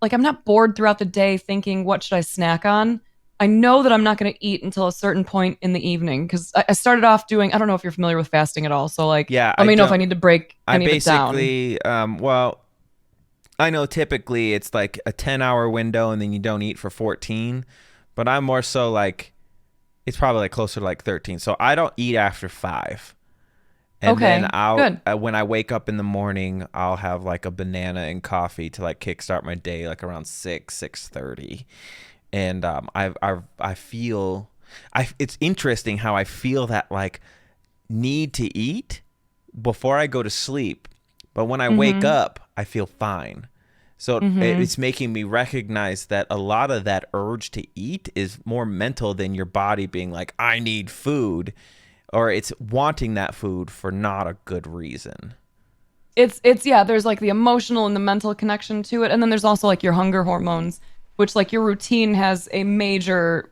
like, I'm not bored throughout the day thinking, what should I snack on? I know that I'm not going to eat until a certain point in the evening, because I started off doing, I don't know if you're familiar with fasting at all. So like, yeah, let me know if I need to break any of it down. Well, I know typically it's like a 10-hour window and then you don't eat for 14, but I'm more so like, it's probably like closer to like 13. So I don't eat after 5. And then when I wake up in the morning, I'll have like a banana and coffee to like kickstart my day, like around 6:30. And I feel, it's interesting how I feel that like need to eat before I go to sleep. But when I wake up, I feel fine. So it's making me recognize that a lot of that urge to eat is more mental than your body being like, I need food, or it's wanting that food for not a good reason. It's yeah, there's like the emotional and the mental connection to it. And then there's also like your hunger hormones, which like your routine has a major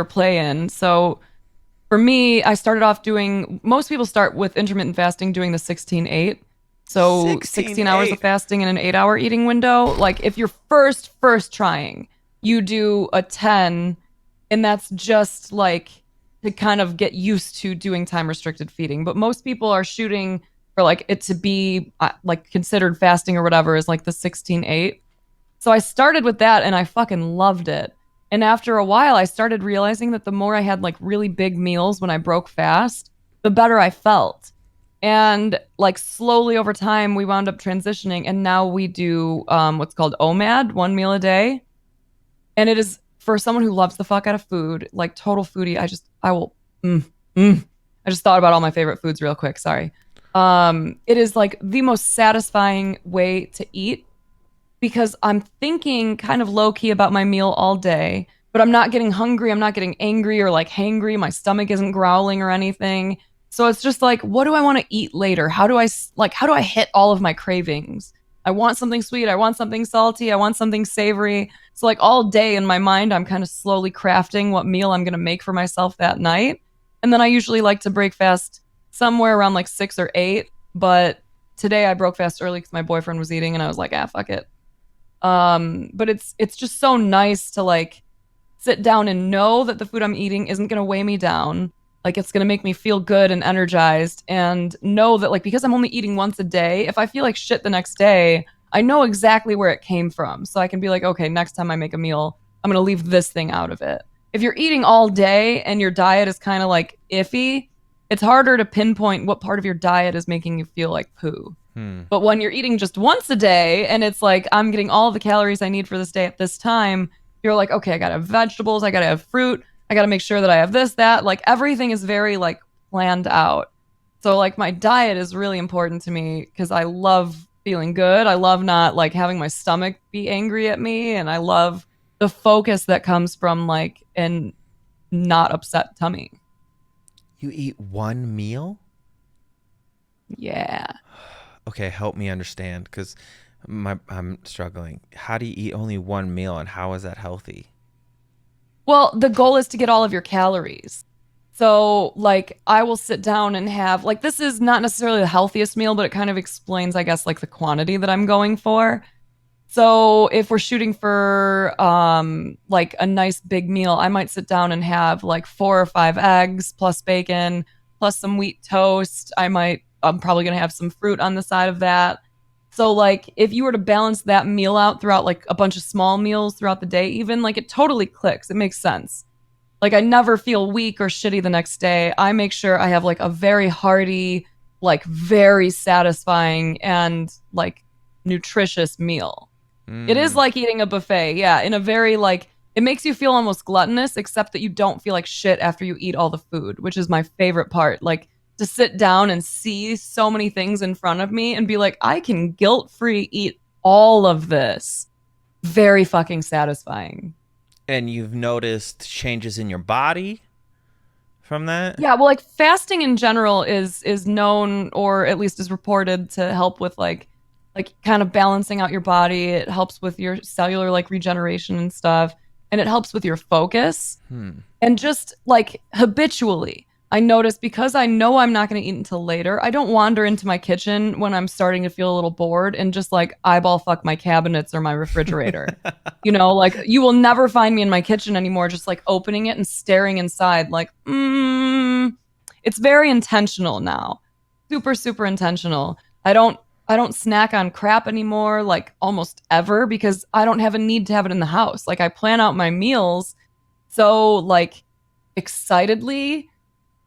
play in. So for me, I started off most people start with intermittent fasting doing the 16-8. So 16 hours of fasting in an 8-hour eating window. Like if you're first trying, you do a 10, and that's just like to kind of get used to doing time restricted feeding. But most people are shooting for like it to be like considered fasting or whatever is like the 16-8. So I started with that and I fucking loved it. And after a while, I started realizing that the more I had like really big meals when I broke fast, the better I felt. And like slowly over time, we wound up transitioning, and now we do what's called OMAD, 1 meal a day. And it is for someone who loves the fuck out of food, like total foodie. I just thought about all my favorite foods real quick. Sorry. It is like the most satisfying way to eat, because I'm thinking kind of low key about my meal all day, but I'm not getting hungry. I'm not getting angry or like hangry. My stomach isn't growling or anything. So it's just like, what do I want to eat later? How do I hit all of my cravings? I want something sweet. I want something salty. I want something savory. So, like, all day in my mind, I'm kind of slowly crafting what meal I'm going to make for myself that night. And then I usually like to break fast somewhere around like 6 or 8. But today I broke fast early because my boyfriend was eating, and I was like, ah, fuck it. But it's just so nice to like sit down and know that the food I'm eating isn't going to weigh me down. Like it's going to make me feel good and energized, and know that like because I'm only eating once a day, if I feel like shit the next day, I know exactly where it came from. So I can be like, okay, next time I make a meal, I'm going to leave this thing out of it. If you're eating all day and your diet is kind of like iffy, it's harder to pinpoint what part of your diet is making you feel like poo. But when you're eating just once a day and it's like, I'm getting all the calories I need for this day at this time, you're like, okay, I gotta have vegetables, I gotta have fruit, I gotta make sure that I have this, that. Like everything is very like planned out. So like my diet is really important to me because I love feeling good. I love not like having my stomach be angry at me. And I love the focus that comes from like an not upset tummy. You eat one meal? Yeah. Okay, help me understand because I'm struggling. How do you eat only one meal and how is that healthy? Well, the goal is to get all of your calories. So, like, I will sit down and have, like, this is not necessarily the healthiest meal, but it kind of explains, I guess, like the quantity that I'm going for. So, if we're shooting for, like a nice big meal, I might sit down and have like 4 or 5 eggs plus bacon plus some wheat toast. I'm probably going to have some fruit on the side of that. So, like, if you were to balance that meal out throughout like a bunch of small meals throughout the day, even like it totally clicks. It makes sense. Like I never feel weak or shitty the next day. I make sure I have like a very hearty, like very satisfying and like nutritious meal. It is Mm. like eating a buffet. Yeah, in a very like it makes you feel almost gluttonous except that you don't feel like shit after you eat all the food, which is my favorite part. Like to sit down and see so many things in front of me and be like I can guilt-free eat all of this. Very fucking satisfying. And you've noticed changes in your body from that? Yeah, well, like fasting in general is known or at least is reported to help with like kind of balancing out your body. It helps with your cellular like regeneration and stuff, and it helps with your focus. Hmm. And just like habitually, I notice because I know I'm not going to eat until later, I don't wander into my kitchen when I'm starting to feel a little bored and just like eyeball fuck my cabinets or my refrigerator. Like you will never find me in my kitchen anymore, just like opening it and staring inside, like, it's very intentional now. Super, super intentional. I don't snack on crap anymore, like almost ever, because I don't have a need to have it in the house. Like I plan out my meals so like excitedly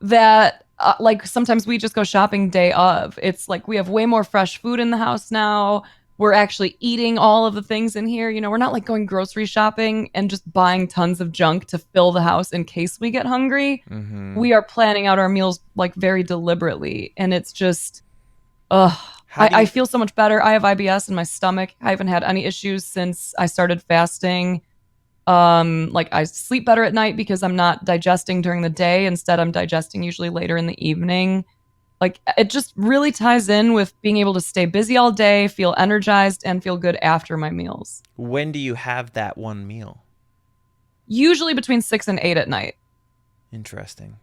that like sometimes we just go shopping day of. It's like we have way more fresh food in the house now. We're actually eating all of the things in here. We're not like going grocery shopping and just buying tons of junk to fill the house in case we get hungry. Mm-hmm. We are planning out our meals like very deliberately. And it's just, ugh. How do I you feel so much better. I have IBS in my stomach. I haven't had any issues since I started fasting. Like I sleep better at night because I'm not digesting during the day. Instead, I'm digesting usually later in the evening. Like it just really ties in with being able to stay busy all day, feel energized, and feel good after my meals. when do you have that one meal? Usually between 6 and 8 at night. Interesting.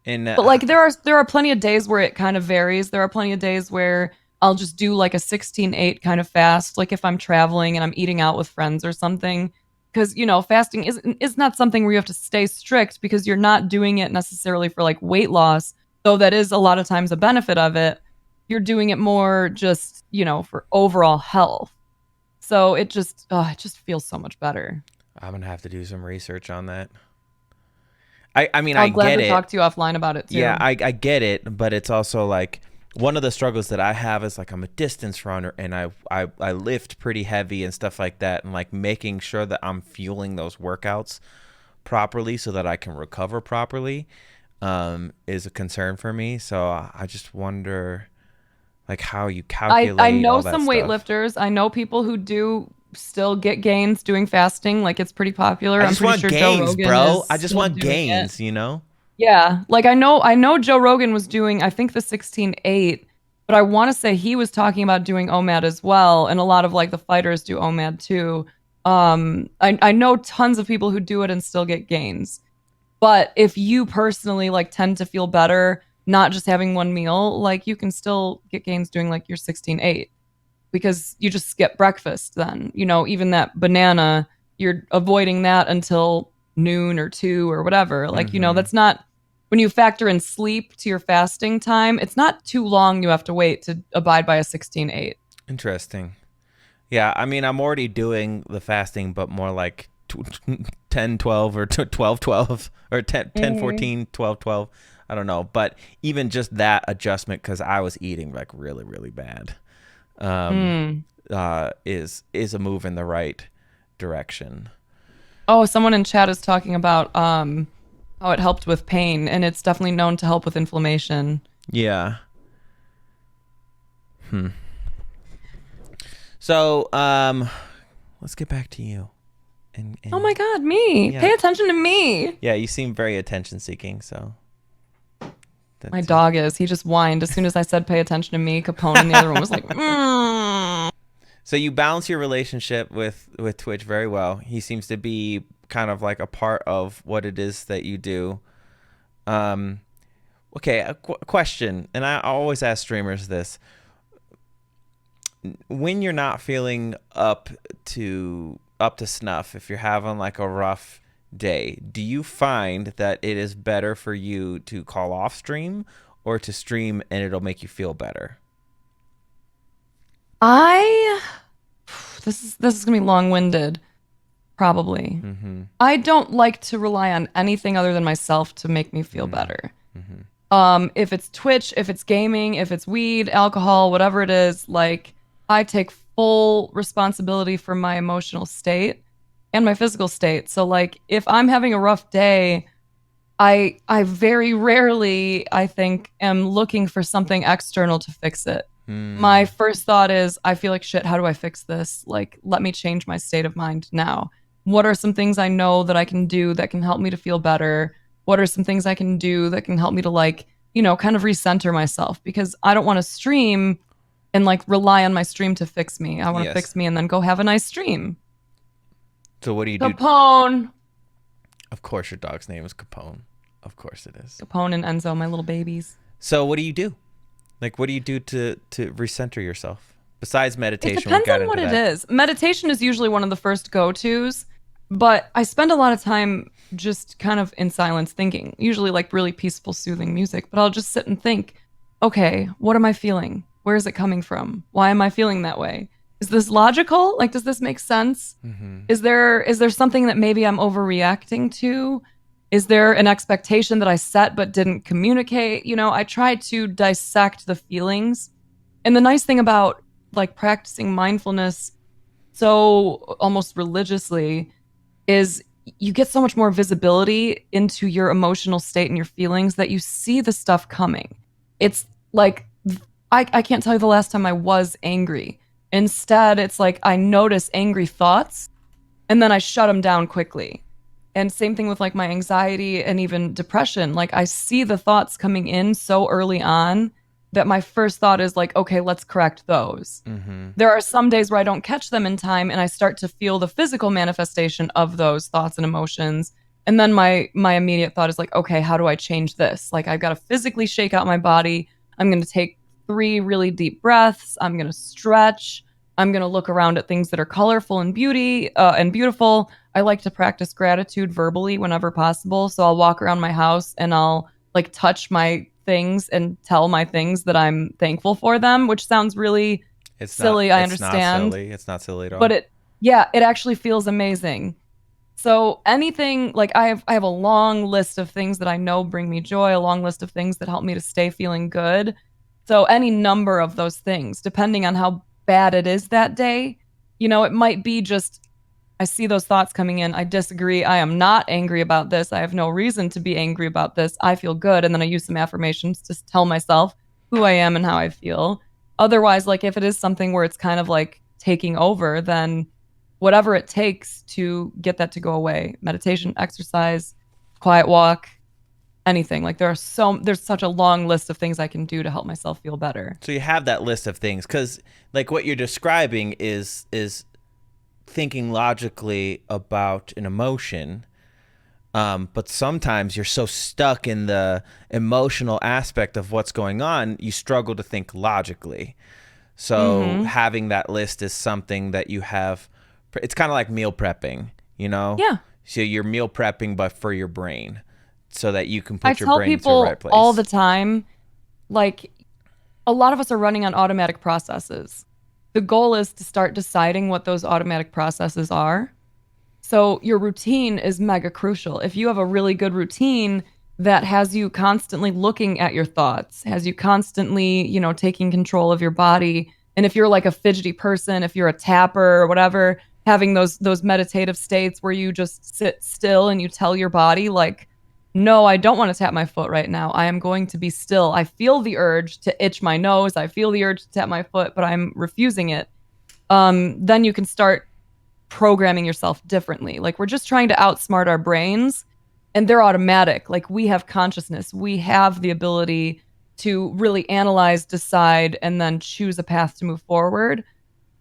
And But like there are plenty of days where it kind of varies. There are plenty of days where I'll just do like a 16/8 kind of fast, like if I'm traveling and I'm eating out with friends or something. Because fasting is not something where you have to stay strict because you're not doing it necessarily for like weight loss, though that is a lot of times a benefit of it. You're doing it more just for overall health. So it just feels so much better. I'm gonna have to do some research on that. I mean, I I'll get gladly it. talk to you offline about it Yeah, too. I get it, but it's also like one of the struggles that I have is like I'm a distance runner and I lift pretty heavy and stuff like that, and like making sure that I'm fueling those workouts properly so that I can recover properly is a concern for me. So I just wonder like how you I calculate know all that some stuff. weightlifters. I know people who do still get gains doing fasting. Like it's pretty popular. I I'm just pretty want sure Joe gains, Rogan bro. is I just still want doing it. gains. Yeah. Like I know Joe Rogan was doing I think the 16/8, But I want to say he was talking about doing OMAD as well, and a lot of like the fighters do OMAD too. I know tons of people who do it and still get gains. But if you personally like tend to feel better not just having one meal, like you can still get gains doing like your 16-8 because you just skip breakfast then. You know, even that banana, you're avoiding that until noon or 2 or whatever. Like, you know, that's not when you factor in sleep to your fasting time, it's not too long you have to wait to abide by a 16-8. Interesting. Yeah, I mean, I'm already doing the fasting, but more like 10, 12 or 12, 12 or 10, 10 14, 12, 12. I don't know. But even just that adjustment, because I was eating like really, really bad, is a move in the right direction. Oh, someone in chat is talking about how it helped with pain, and it's definitely known to help with inflammation. Yeah. So, let's get back to you. And oh my God, me! Yeah. Pay attention to me. Yeah, you seem very attention seeking. So, my dog is. He just whined as soon as I said pay attention to me. Capone in the other room was like, So you balance your relationship with Twitch very well. He seems to be kind of like a part of what it is that you do. Okay, a question, and I always ask streamers this: when you're not feeling up to snuff, if you're having like a rough day, do you find that it is better for you to call off stream or to stream and it'll make you feel better? This is gonna be long-winded, probably. I don't like to rely on anything other than myself to make me feel better. If it's Twitch, if it's gaming, if it's weed, alcohol, whatever it is, like I take full responsibility for my emotional state and my physical state. So like if I'm having a rough day, I very rarely, I think, am looking for something external to fix it. My first thought is, I feel like shit. How do I fix this? Like, let me change my state of mind now. What are some things I know that I can do that can help me to feel better? What are some things I can do that can help me to like, you know, kind of recenter myself? Because I don't want to stream and like rely on my stream to fix me. I want to fix me and then go have a nice stream. So what do you do? Capone. Of course your dog's name is Capone. Of course it is. Capone and Enzo, my little babies. So what do you do? Like, what do you do to recenter yourself? Besides meditation, it depends on what it is. Meditation is usually one of the first go-tos, but I spend a lot of time just kind of in silence thinking, usually like really peaceful, soothing music, but I'll just sit and think, okay, what am I feeling? Where is it coming from? Why am I feeling that way? Is this logical? Like, does this make sense? Is there something that maybe I'm overreacting to? Is there an expectation that I set but didn't communicate? You know, I try to dissect the feelings. And the nice thing about like practicing mindfulness so almost religiously is you get so much more visibility into your emotional state and your feelings that you see the stuff coming. It's like, I can't tell you the last time I was angry. Instead, it's like I notice angry thoughts and then I shut them down quickly. And same thing with like my anxiety and even depression. Like I see the thoughts coming in so early on that my first thought is like, okay, let's correct those. There are some days where I don't catch them in time and I start to feel the physical manifestation of those thoughts and emotions. And then my immediate thought is like, okay, how do I change this? Like I've got to physically shake out my body. I'm going to take 3 really deep breaths. I'm going to stretch. I'm going to look around at things that are colorful and beautiful. I like to practice gratitude verbally whenever possible. So I'll walk around my house and I'll like touch my things and tell my things that I'm thankful for them, which sounds really silly. I understand. It's not silly at all. But it actually feels amazing. So anything like I have a long list of things that I know bring me joy, a long list of things that help me to stay feeling good. So any number of those things, depending on how bad it is that day, you know, it might be just I see those thoughts coming in. I disagree. I am not angry about this. I have no reason to be angry about this. I feel good. And then I use some affirmations to tell myself who I am and how I feel. Otherwise, like if it is something where it's kind of like taking over, then whatever it takes to get that to go away, meditation, exercise, quiet walk, anything. Like there's such a long list of things I can do to help myself feel better. So you have that list of things because like what you're describing is thinking logically about an emotion. But sometimes you're so stuck in the emotional aspect of what's going on, you struggle to think logically. So having that list is something that you have. It's kind of like meal prepping, you know? Yeah. So you're meal prepping, but for your brain, so that you can put your tell brain into the right people place. all the time, like a lot of us are running on automatic processes. The goal is to start deciding what those automatic processes are. So your routine is mega crucial. If you have a really good routine that has you constantly looking at your thoughts, has you constantly, taking control of your body, and if you're like a fidgety person, if you're a tapper or whatever, having those meditative states where you just sit still and you tell your body like, no, I don't want to tap my foot right now. I am going to be still. I feel the urge to itch my nose. I feel the urge to tap my foot, but I'm refusing it. Then you can start programming yourself differently. Like we're just trying to outsmart our brains and they're automatic. Like we have consciousness. We have the ability to really analyze, decide, and then choose a path to move forward.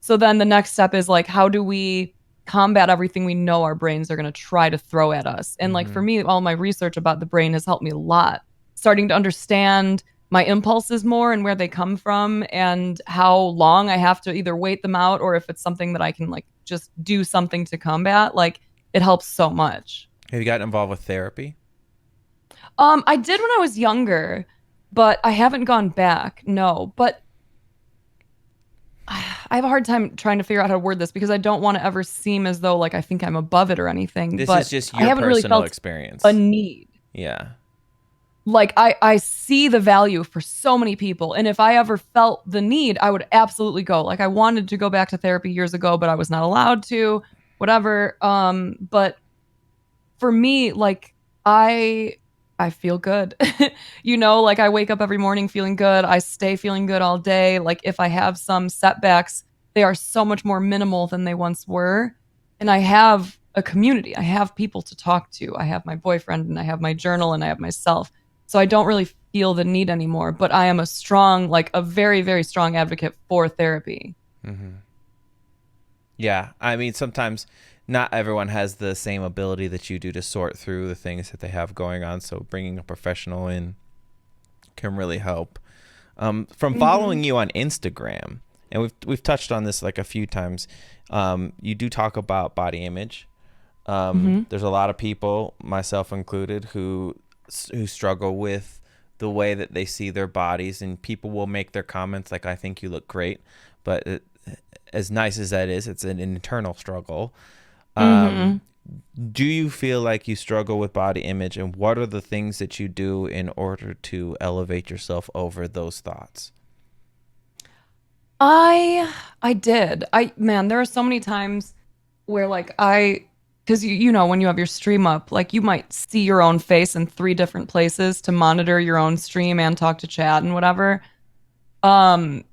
So then the next step is like, how do we combat everything we know our brains are going to try to throw at us? And like for me, all my research about the brain has helped me a lot. Starting to understand my impulses more and where they come from and how long I have to either wait them out or if it's something that I can like just do something to combat. Like it helps so much. Have you gotten involved with therapy? I did when I was younger, but I haven't gone back. No, but I have a hard time trying to figure out how to word this because I don't want to ever seem as though like I think I'm above it or anything. This but is just I your haven't really personal felt experience. a need. Yeah. Like I see the value for so many people. And if I ever felt the need, I would absolutely go. Like I wanted to go back to therapy years ago, but I was not allowed to, whatever. But for me, like I feel good. Like I wake up every morning feeling good. I stay feeling good all day. Like if I have some setbacks, they are so much more minimal than they once were. And I have a community. I have people to talk to. I have my boyfriend and I have my journal and I have myself. So I don't really feel the need anymore, but I am a very, very strong advocate for therapy. Mm-hmm. Yeah. I mean, sometimes not everyone has the same ability that you do to sort through the things that they have going on. So bringing a professional in can really help. From following you on Instagram, and we've touched on this like a few times, you do talk about body image. There's a lot of people, myself included, who struggle with the way that they see their bodies, and people will make their comments like, I think you look great, but as nice as that is, it's an internal struggle. Do you feel like you struggle with body image, and what are the things that you do in order to elevate yourself over those thoughts? I did. Man, there are so many times where like because when you have your stream up, like you might see your own face in 3 different places to monitor your own stream and talk to chat and whatever. Um,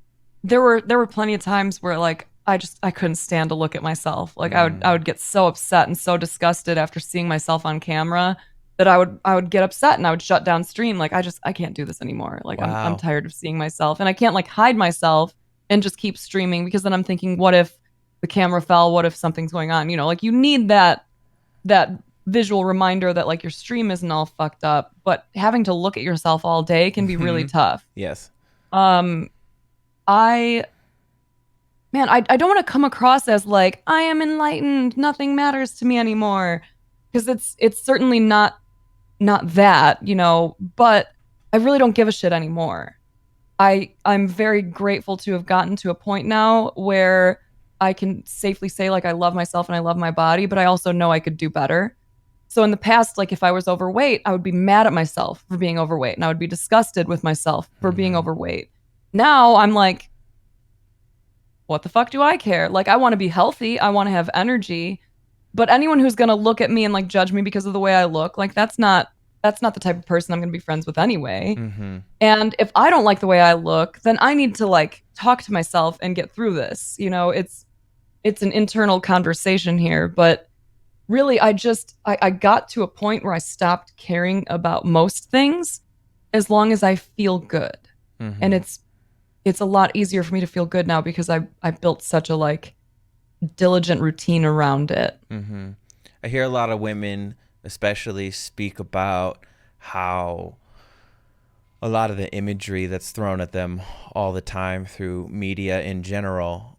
there were plenty of times where like I couldn't stand to look at myself. Like I would get so upset and so disgusted after seeing myself on camera that I would get upset and I would shut down stream. Like I can't do this anymore. Like I'm tired of seeing myself and I can't like hide myself and just keep streaming because then I'm thinking, what if the camera fell? What if something's going on? Like you need that visual reminder that like your stream isn't all fucked up, but having to look at yourself all day can be really tough. Yes. I I don't want to come across as like I am enlightened, nothing matters to me anymore, because it's certainly not that, but I really don't give a shit anymore. I'm very grateful to have gotten to a point now where I can safely say like I love myself and I love my body, but I also know I could do better. So in the past, like if I was overweight, I would be mad at myself for being overweight and I would be disgusted with myself for being overweight. Now I'm like, what the fuck do I care? Like I want to be healthy, I want to have energy, but anyone who's going to look at me and like judge me because of the way I look, like that's not the type of person I'm going to be friends with anyway. And if I don't like the way I look, then I need to like talk to myself and get through this. It's an internal conversation here, but really, I got to a point where I stopped caring about most things as long as I feel good. And it's a lot easier for me to feel good now because I built such a like diligent routine around it. I hear a lot of women especially speak about how a lot of the imagery that's thrown at them all the time through media in general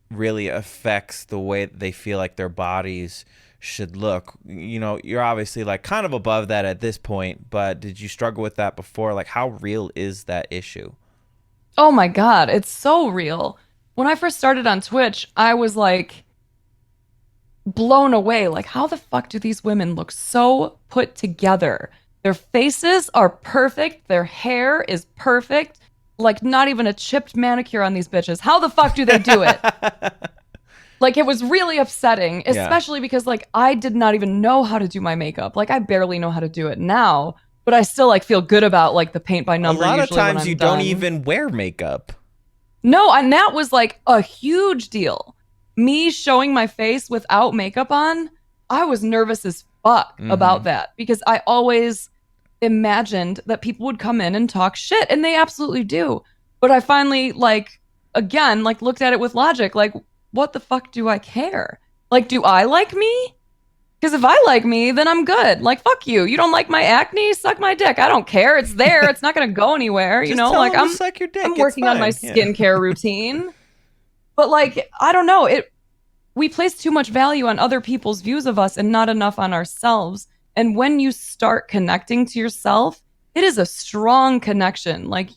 really affects the way they feel like their bodies should look. You know, you're obviously like kind of above that at this point, but did you struggle with that before? Like, how real is that issue? Oh my God, it's so real. When I first started on Twitch, I was like blown away. Like, how the fuck do these women look so put together? Their faces are perfect, their hair is perfect. Like, not even a chipped manicure on these bitches. How the fuck do they do it? Like, it was really upsetting, especially because like I did not even know how to do my makeup. Like, I barely know how to do it now, but I still like feel good about like the paint by number. A lot of usually when times I'm you done. don't even wear makeup. No, and that was like a huge deal. Me showing my face without makeup on, I was nervous as fuck about that because I always imagined that people would come in and talk shit, and they absolutely do. But I finally, like, again, like looked at it with logic. Like, what the fuck do I care? Like, do I like me? Because if I like me, then I'm good. Like, fuck you. You don't like my acne? Suck my dick. I don't care. It's there. It's not going to go anywhere. You know, tell like them to suck your dick. I'm working on my skincare routine. But like, I don't know. We place too much value on other people's views of us and not enough on ourselves. And when you start connecting to yourself, it is a strong connection. Like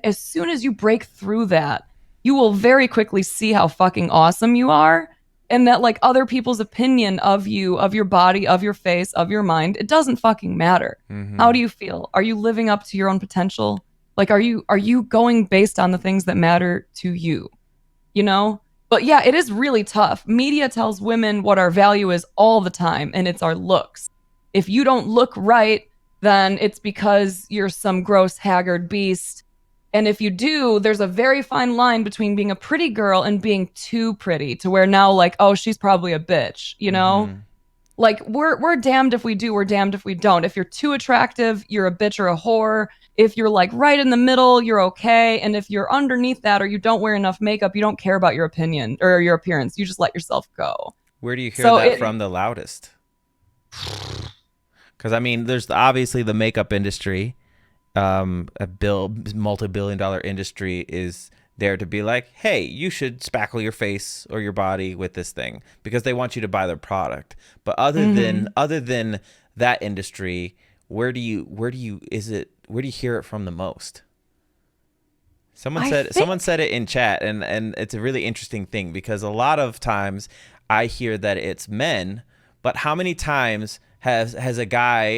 as soon as you break through that, you will very quickly see how fucking awesome you are. And that like other people's opinion of you, of your body, of your face, of your mind, it doesn't fucking matter. How do you feel? Are you living up to your own potential? Like, are you going based on the things that matter to you? You know? But yeah, it is really tough. Media tells women what our value is all the time, and it's our looks. If you don't look right, then it's because you're some gross, haggard beast. And if you do, there's a very fine line between being a pretty girl and being too pretty to where now, like, oh, she's probably a bitch, you know? Like, we're damned if we do, we're damned if we don't. If you're too attractive, you're a bitch or a whore. If you're like right in the middle, you're okay. And if you're underneath that or you don't wear enough makeup, you don't care about your opinion or your appearance. You just let yourself go. Where do you hear that from the loudest? Because I mean, there's obviously the makeup industry. Multi-billion-dollar industry is there to be like, hey, you should spackle your face or your body with this thing because they want you to buy their product. But other than that industry, where do you hear it from the most? Someone said it in chat, and it's a really interesting thing because a lot of times I hear that it's men, but how many times has a guy,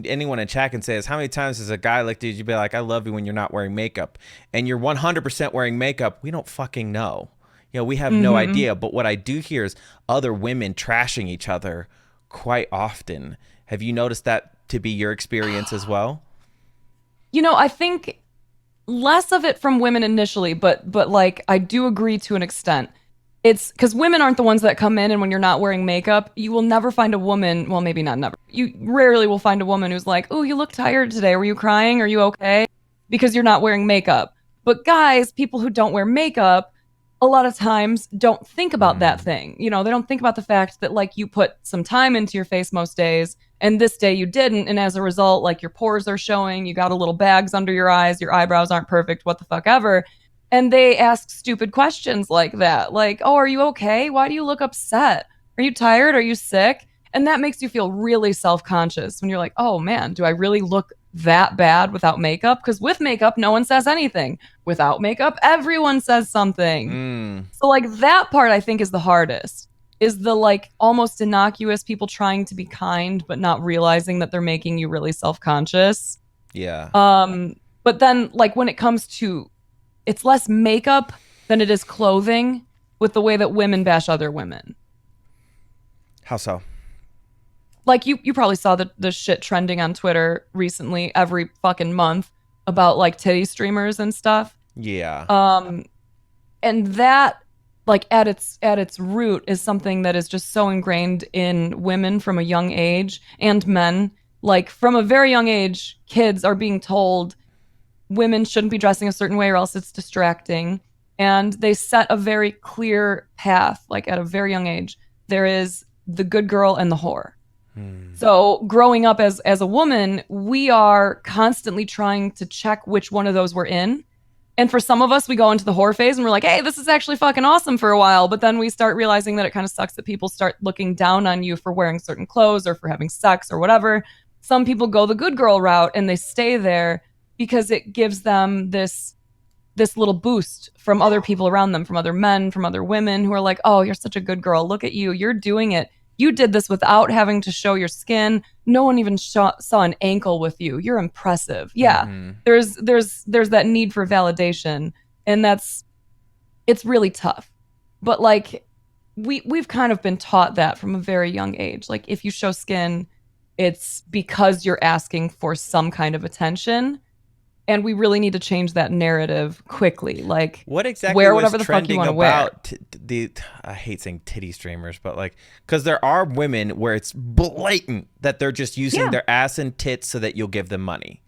anyone in chat can say this, how many times has a guy like, dude, you be like, I love you when you're not wearing makeup, and you're 100% wearing makeup? We don't fucking know. You know, we have no idea. But what I do hear is other women trashing each other quite often. Have you noticed that to be your experience as well? You know, I think less of it from women initially, but like I do agree to an extent. It's because women aren't the ones that come in, and when you're not wearing makeup, you will never find a woman. Well, maybe not never. You rarely will find a woman who's like, "Oh, you look tired today. Were you crying? Are you okay?" Because you're not wearing makeup. But guys, people who don't wear makeup, a lot of times don't think about that thing. You know, they don't think about the fact that like you put some time into your face most days, and this day you didn't, and as a result, like your pores are showing, you got a little bags under your eyes, your eyebrows aren't perfect, what the fuck ever. And they ask stupid questions like that. Like, oh, are you okay? Why do you look upset? Are you tired? Are you sick? And that makes you feel really self-conscious when you're like, oh man, do I really look that bad without makeup? Because with makeup, no one says anything. Without makeup, everyone says something. So like that part I think is the hardest, is the like almost innocuous people trying to be kind, but not realizing that they're making you really self-conscious. Yeah. But then like when it comes to, it's less makeup than it is clothing with the way that women bash other women. How so? Like you probably saw the shit trending on Twitter recently every fucking month about like titty streamers and stuff. Yeah. And that like at its root is something that is just so ingrained in women from a young age, and men. Like from a very young age, kids are being told women shouldn't be dressing a certain way or else it's distracting. And they set a very clear path, like at a very young age. There is the good girl and the whore. So growing up as a woman, we are constantly trying to check which one of those we're in. And for some of us, we go into the whore phase and we're like, hey, this is actually fucking awesome for a while. But then we start realizing that it kind of sucks that people start looking down on you for wearing certain clothes or for having sex or whatever. Some people go the good girl route and they stay there because it gives them this little boost from other people around them, from other men, from other women who are like, oh, you're such a good girl. Look at you. You're doing it. You did this without having to show your skin. No one even saw an ankle with you. You're impressive. Yeah. There's that need for validation, and it's really tough. But like we've kind of been taught that from a very young age. Like if you show skin, it's because you're asking for some kind of attention. And we really need to change that narrative quickly. Like, what exactly wear was whatever the fuck you want to wear. I hate saying titty streamers, but like, because there are women where it's blatant that they're just using their ass and tits so that you'll give them money.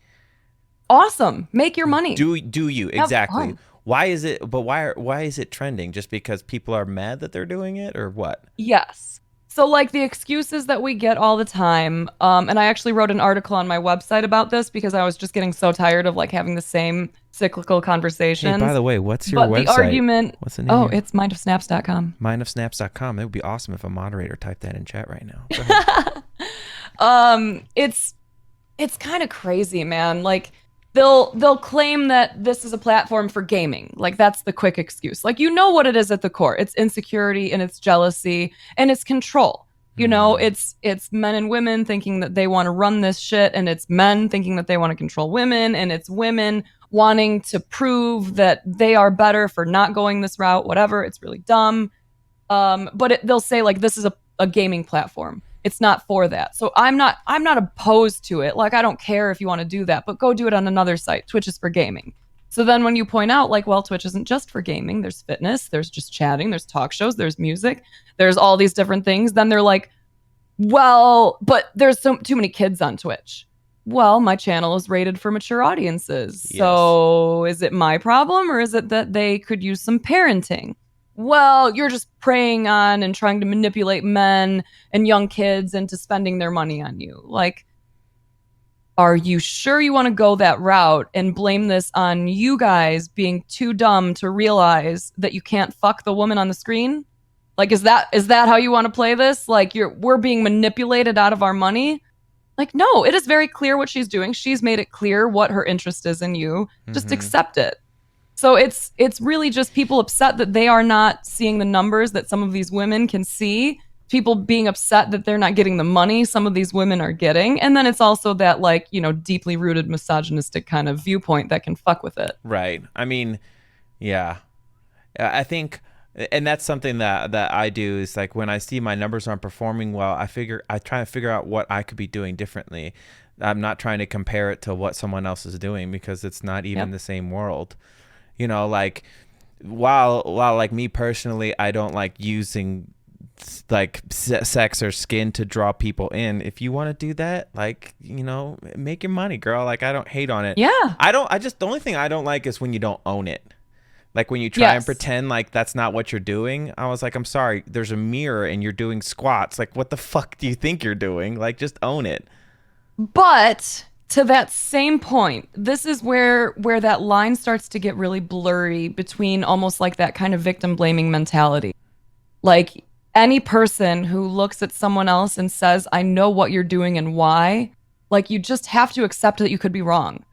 Awesome, make your money. Do you exactly? Fun. Why is it? But why is it trending? Just because people are mad that they're doing it, or what? Yes. So like the excuses that we get all the time, and I actually wrote an article on my website about this because I was just getting so tired of like having the same cyclical conversations. Hey, by the way, what's your website? The argument, what's the name? Oh, it's mindofsnaps.com. Mindofsnaps.com. It would be awesome if a moderator typed that in chat right now. It's kind of crazy, man. Like they'll claim that this is a platform for gaming. Like that's the quick excuse. Like you know what it is at the core. It's insecurity and it's jealousy and it's control. You know, it's men and women thinking that they want to run this shit, and it's men thinking that they want to control women, and it's women wanting to prove that they are better for not going this route, whatever. It's really dumb. But they'll say like this is a gaming platform. It's not for that. So I'm not opposed to it. Like, I don't care if you want to do that, but go do it on another site. Twitch is for gaming. So then when you point out like, well, Twitch isn't just for gaming. There's fitness, there's just chatting, there's talk shows, there's music, there's all these different things. Then they're like, well, but there's too many kids on Twitch. Well, my channel is rated for mature audiences. Yes. So is it my problem, or is it that they could use some parenting? Well, you're just preying on and trying to manipulate men and young kids into spending their money on you. Like, are you sure you want to go that route and blame this on you guys being too dumb to realize that you can't fuck the woman on the screen? Like, is that how you want to play this? Like, we're being manipulated out of our money? Like, no, it is very clear what she's doing. She's made it clear what her interest is in you. Just accept it. So it's really just people upset that they are not seeing the numbers that some of these women can see. People being upset that they're not getting the money some of these women are getting. And then it's also that, like, you know, deeply rooted misogynistic kind of viewpoint that can fuck with it. Right. I mean, yeah. I think, and that's something that I do, is like when I see my numbers aren't performing well, I try to figure out what I could be doing differently. I'm not trying to compare it to what someone else is doing, because it's not even the same world. You know, like while like me personally, I don't like using like sex or skin to draw people in. If you want to do that, like, you know, make your money, girl. Like, I don't hate on it. Yeah. The only thing I don't like is when you don't own it. Like when you try and pretend like that's not what you're doing. I was like, I'm sorry, there's a mirror and you're doing squats. Like, what the fuck do you think you're doing? Like, just own it. But to that same point, this is where that line starts to get really blurry between almost like that kind of victim blaming mentality. Like any person who looks at someone else and says, I know what you're doing and why, like you just have to accept that you could be wrong.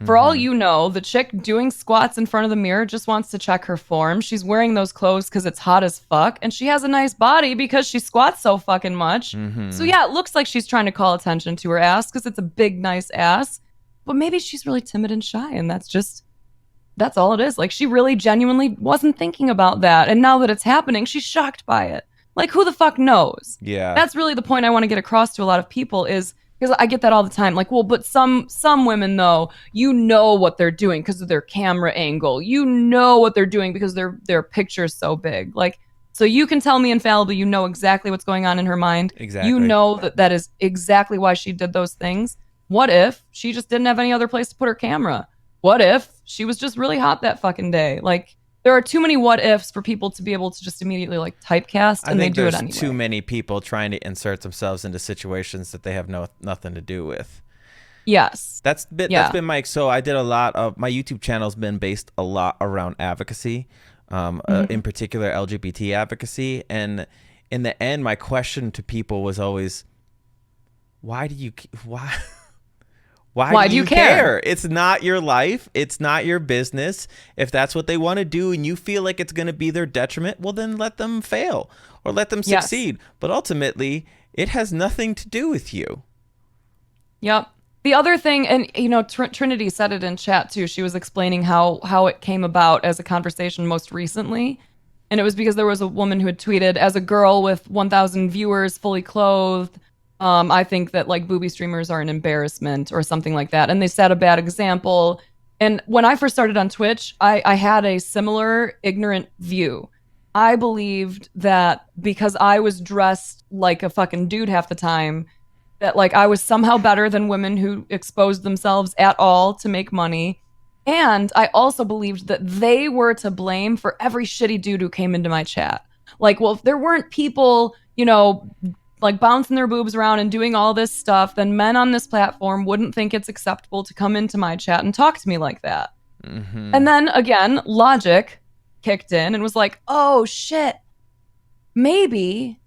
For all you know, the chick doing squats in front of the mirror just wants to check her form. She's wearing those clothes because it's hot as fuck. And she has a nice body because she squats so fucking much. So yeah, it looks like she's trying to call attention to her ass because it's a big, nice ass. But maybe she's really timid and shy. And that's all it is. Like, she really genuinely wasn't thinking about that. And now that it's happening, she's shocked by it. Like, who the fuck knows? Yeah. That's really the point I want to get across to a lot of people is, because I get that all the time. Like, well, but some women though, you know what they're doing because of their camera angle. You know what they're doing because their picture's so big. Like, so you can tell me infallibly, you know exactly what's going on in her mind. You Exactly. know that is exactly why she did those things. What if she just didn't have any other place to put her camera? What if she was just really hot that fucking day? Like, there are too many what ifs for people to be able to just immediately like typecast, I and they think do it there's too anyway. many people trying to insert themselves into situations that they have nothing to do with. Yes. That's Yeah. been my so I did a lot of my YouTube channel's been based a lot around advocacy, in Mm-hmm. particular LGBT advocacy, and in the end, my question to people was always, why do you why why do Why do you you care? care? It's not your life. It's not your business. If that's what they want to do and you feel like it's going to be their detriment, well, then let them fail or let them Yes. succeed. But ultimately, it has nothing to do with you. Yep. The other thing, and you know, Trinity said it in chat too. She was explaining how it came about as a conversation most recently, and it was because there was a woman who had tweeted, "As a girl with 1,000 viewers, fully clothed, I think that like booby streamers are an embarrassment or something like that." And they set a bad example. And when I first started on Twitch, I had a similar ignorant view. I believed that because I was dressed like a fucking dude half the time, that like I was somehow better than women who exposed themselves at all to make money. And I also believed that they were to blame for every shitty dude who came into my chat. Like, well, if there weren't people, you know, like bouncing their boobs around and doing all this stuff, then men on this platform wouldn't think it's acceptable to come into my chat and talk to me like that. Mm-hmm. And then again, logic kicked in and was like, oh shit, maybe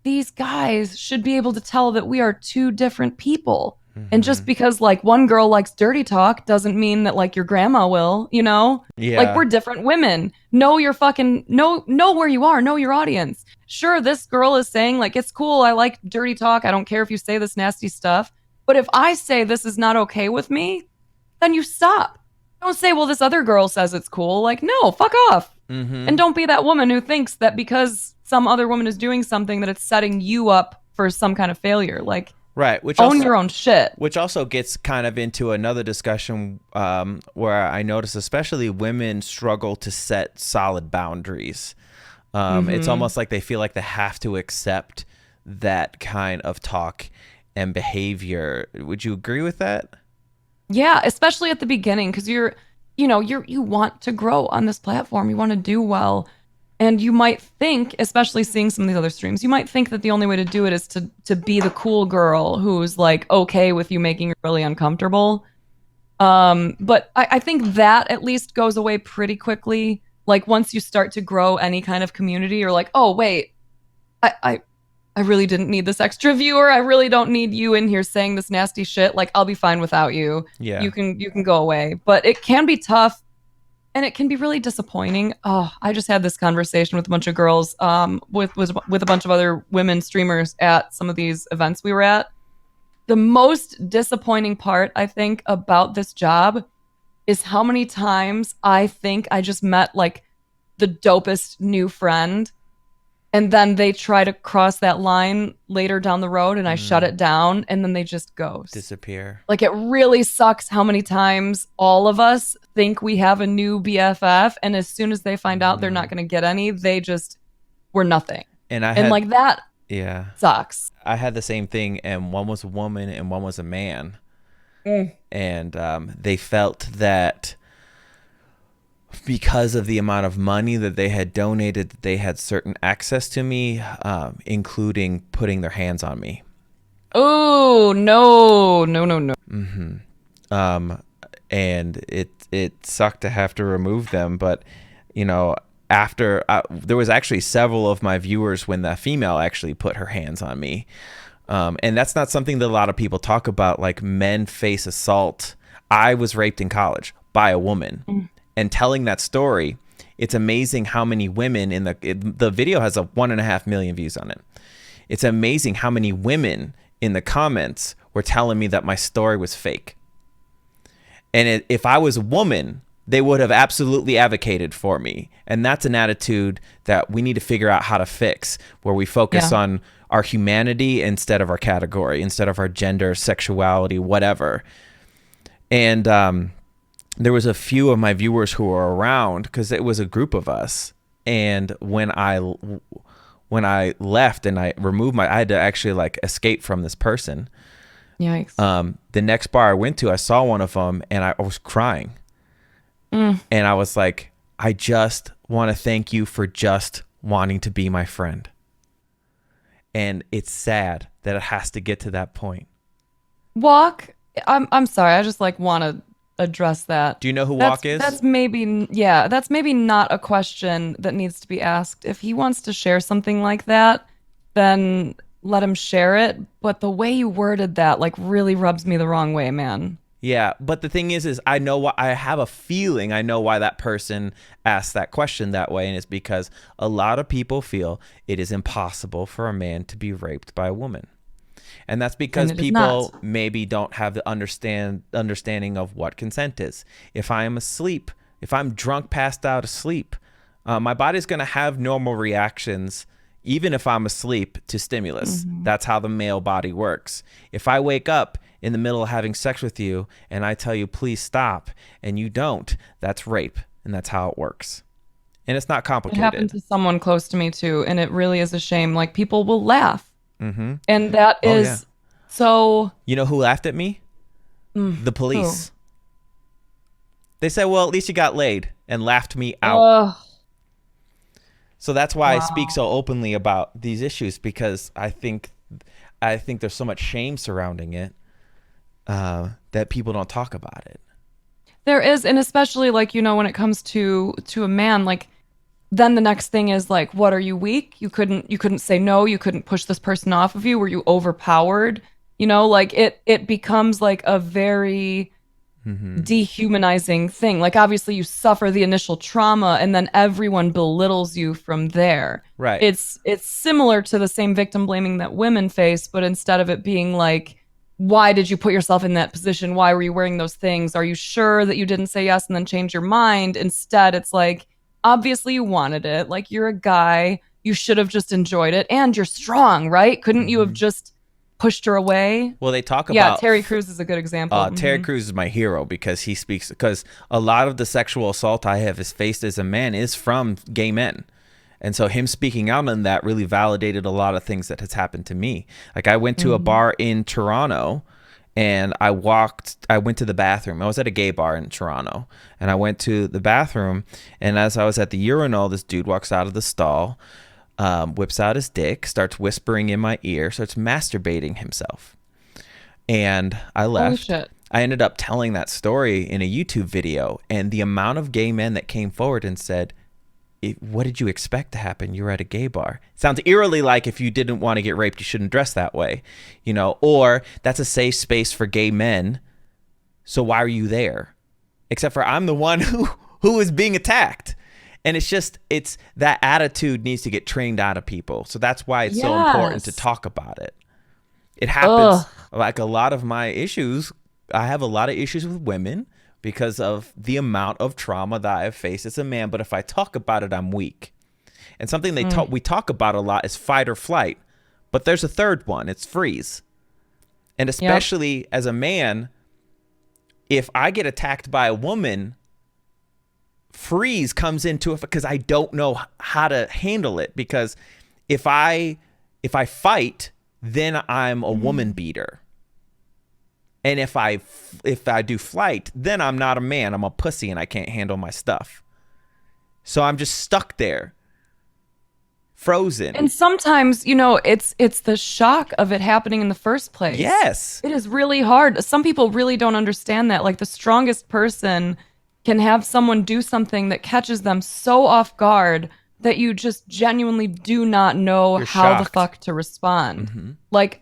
these guys should be able to tell that we are two different people. And Mm-hmm. just because like one girl likes dirty talk doesn't mean that like your grandma will, you know? Like Yeah. we're different women. Know your fucking know where you are, know your audience. Sure, this girl is saying like it's cool, I like dirty talk. I don't care if you say this nasty stuff. But if I say this is not okay with me, then you stop. Don't say, well, this other girl says it's cool. Like, no, fuck off. And Mm-hmm. don't be that woman who thinks that because some other woman is doing something that it's setting you up for some kind of failure. Like, Right. own your own shit. Which also gets kind of into another discussion, where I notice especially women struggle to set solid boundaries. It's Mm-hmm. almost like they feel like they have to accept that kind of talk and behavior. Would you agree with that? Yeah, especially at the beginning, because you want to grow on this platform. You want to do well. And you might think, especially seeing some of these other streams, you might think that the only way to do it is to be the cool girl who's like okay with you making her really uncomfortable. But I think that at least goes away pretty quickly. Like once you start to grow any kind of community, you're like, oh wait, I, I I really didn't need this extra viewer. I really don't need you in here saying this nasty shit. Like I'll be fine without you. Yeah. You can go away. But it can be tough and it can be really disappointing. Oh, I just had this conversation with a bunch of girls, with a bunch of other women streamers at some of these events we were at. The most disappointing part, I think, about this job is how many times I think I just met like the dopest new friend, and then they try to cross that line later down the road and I shut Mm. it down and then they just ghost. Disappear. Like it really sucks how many times all of us think we have a new BFF, and as soon as they find out they're Mm-hmm. not going to get any, they just were nothing. And I And had, like that yeah, sucks. I had the same thing, and one was a woman and one was a man. Mm. And they felt that because of the amount of money that they had donated, that they had certain access to me, including putting their hands on me. Oh, no, no, no, no. Mm-hmm. Um, and it sucked to have to remove them, but you know, after there was actually several of my viewers when the female actually put her hands on me. And that's not something that a lot of people talk about. Like men face assault. I was raped in college by a woman, Mm. and telling that story, it's amazing how many women the video has a 1.5 million views on it. It's amazing how many women in the comments were telling me that my story was fake. And if I was a woman, they would have absolutely advocated for me. And that's an attitude that we need to figure out how to fix, where we focus on our humanity instead of our category, instead of our gender, sexuality, whatever. And there was a few of my viewers who were around because it was a group of us. And when I left and I had to actually like escape from this person. Yikes. The next bar I went to, I saw one of them and I was crying. And I was like, I just want to thank you for just wanting to be my friend. And it's sad that it has to get to that point. Walk. I'm sorry. I just like want to address that. Do you know who Walk is? That's maybe not a question that needs to be asked. If he wants to share something like that, then let him share it. But the way you worded that like really rubs me the wrong way, man. Yeah, but the thing is I know why. I have a feeling I know why that person asked that question that way, and it's because a lot of people feel it is impossible for a man to be raped by a woman. And that's because people maybe don't have the understanding of what consent is. If I am asleep, if I'm drunk, passed out asleep, my body's going to have normal reactions even if I'm asleep to stimulus. That's how the male body works. If I wake up in the middle of having sex with you and I tell you, please stop, and you don't, that's rape. And that's how it works. And it's not complicated. It happened to someone close to me too. And it really is a shame. Like people will laugh. And that is so... You know who laughed at me? The police. Who? They said, well, at least you got laid, and laughed me out. So that's why I speak so openly about these issues, because I think there's so much shame surrounding it that people don't talk about it. There is, and especially like, you know, when it comes to a man, like then the next thing is like, what, are you weak? You couldn't say no, you couldn't push this person off of you, were you overpowered? You know, like it becomes like a very dehumanizing thing. Like obviously you suffer the initial trauma and then everyone belittles you from there. Right. It's similar to the same victim blaming that women face, but instead of it being like, why did you put yourself in that position? Why were you wearing those things? Are you sure that you didn't say yes and then change your mind? Instead, it's like, obviously you wanted it. Like you're a guy, you should have just enjoyed it, and you're strong, right? Couldn't you have just pushed her away? Well, they talk about... Yeah, Terry Crews is a good example. Terry Crews is my hero because he speaks... Because a lot of the sexual assault I have faced as a man is from gay men. And so him speaking out on that really validated a lot of things that has happened to me. Like I went to a bar in Toronto and I went to the bathroom. I was at a gay bar in Toronto and I went to the bathroom, and as I was at the urinal, this dude walks out of the stall, whips out his dick, starts whispering in my ear, starts masturbating himself. And I left. Holy shit. I ended up telling that story in a YouTube video, and the amount of gay men that came forward and said, what did you expect to happen? You were at a gay bar. Sounds eerily like if you didn't want to get raped, you shouldn't dress that way, you know, or that's a safe space for gay men. So why are you there? Except for I'm the one who is being attacked. And it's that attitude needs to get trained out of people. So that's why it's so important to talk about it. It happens like a lot of my issues. I have a lot of issues with women because of the amount of trauma that I've faced as a man. But if I talk about it, I'm weak. And something we talk about a lot is fight or flight. But there's a third one. It's freeze. And especially as a man, if I get attacked by a woman, freeze comes into it because I don't know how to handle it. Because if I fight, then I'm a woman beater. And if I do flight, then I'm not a man. I'm a pussy and I can't handle my stuff. So I'm just stuck there, frozen. And sometimes, you know, it's the shock of it happening in the first place. Yes. It is really hard. Some people really don't understand that. Like the strongest person can have someone do something that catches them so off guard that you just genuinely do not know how the fuck to respond. Like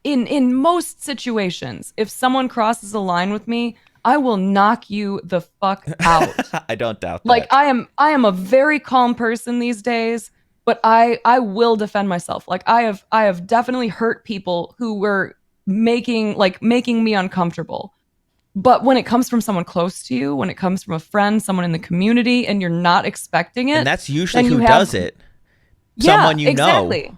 in most situations, if someone crosses a line with me, I will knock you the fuck out. I don't doubt that. Like I am a very calm person these days, but I will defend myself. Like I have definitely hurt people who were making me uncomfortable. But when it comes from someone close to you, when it comes from a friend, someone in the community, and you're not expecting And it, that's usually then you who have, does it. yeah, Someone you know. exactly.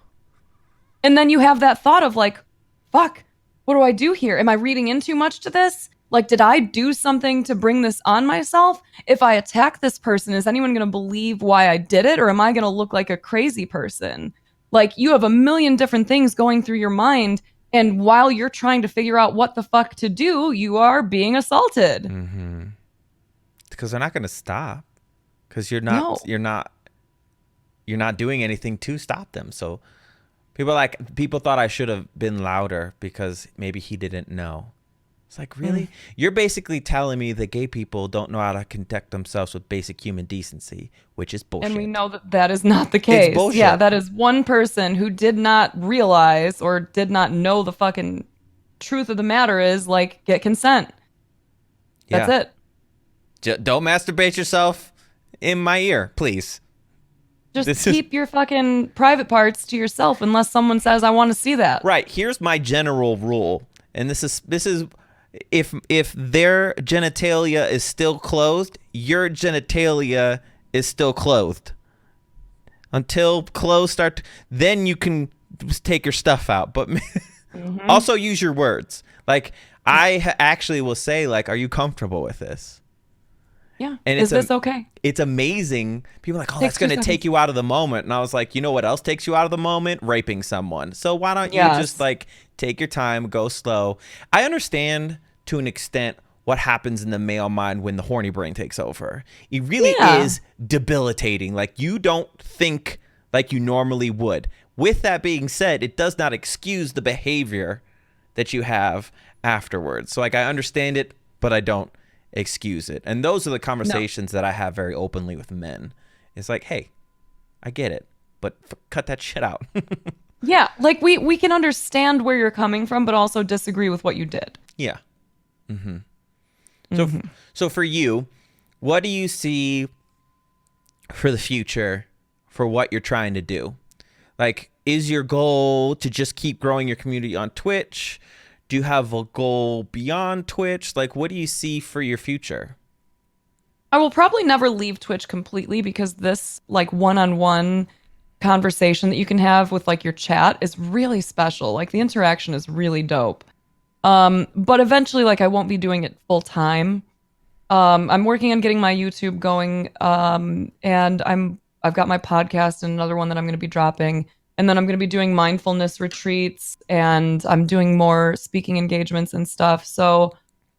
And then you have that thought of like, fuck, what do I do here? Am I reading in too much to this? Like, did I do something to bring this on myself? If I attack this person, is anyone going to believe why I did it? Or am I going to look like a crazy person? Like, you have a million different things going through your mind. And while you're trying to figure out what the fuck to do, you are being assaulted. Mm-hmm. Because they're not going to stop. Because No. you're not doing anything to stop them. So people thought I should have been louder because maybe he didn't know. It's like, really? You're basically telling me that gay people don't know how to conduct themselves with basic human decency, which is bullshit. And we know that that is not the case. It's bullshit. Yeah, that is one person who did not realize or did not know the fucking truth of the matter is, like, get consent. That's it. Don't masturbate yourself in my ear, please. Just keep your fucking private parts to yourself unless someone says, I want to see that. Right. Here's my general rule. And this is if their genitalia is still clothed, your genitalia is still clothed. Until clothes start, then you can take your stuff out. But also use your words. Like, I actually will say, like, are you comfortable with this? Yeah. And is this okay? It's amazing. People are like, oh, that's going to take you out of the moment. And I was like, you know what else takes you out of the moment? Raping someone. So why don't you just, like, take your time, go slow. I understand to an extent what happens in the male mind when the horny brain takes over. It really is debilitating. Like, you don't think like you normally would. With that being said, it does not excuse the behavior that you have afterwards. So, like, I understand it, but I don't excuse it. And those are the conversations that I have very openly with men. It's like, hey, I get it, but cut that shit out. Yeah, like we can understand where you're coming from, but also disagree with what you did. Yeah. So for you, what do you see for the future for what you're trying to do? Like, is your goal to just keep growing your community on Twitch? Do you have a goal beyond Twitch? Like, what do you see for your future? I will probably never leave Twitch completely because this, like, one-on-one conversation that you can have with, like, your chat is really special. Like, the interaction is really dope. But eventually, like, I won't be doing it full time. I'm working on getting my YouTube going, and I've got my podcast and another one that I'm going to be dropping. And then I'm going to be doing mindfulness retreats and I'm doing more speaking engagements and stuff. So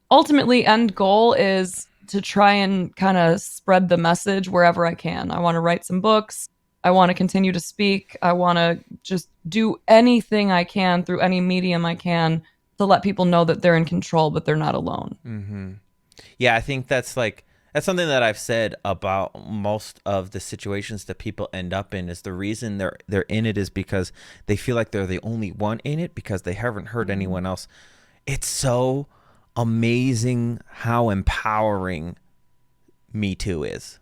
ultimately, end goal is to try and kind of spread the message wherever I can. I want to write some books. I want to continue to speak. I want to just do anything I can through any medium I can to let people know that they're in control, but they're not alone. Mm-hmm. Yeah, I think that's something that I've said about most of the situations that people end up in. Is the reason they're in it is because they feel like they're the only one in it because they haven't heard anyone else. It's so amazing how empowering Me Too is.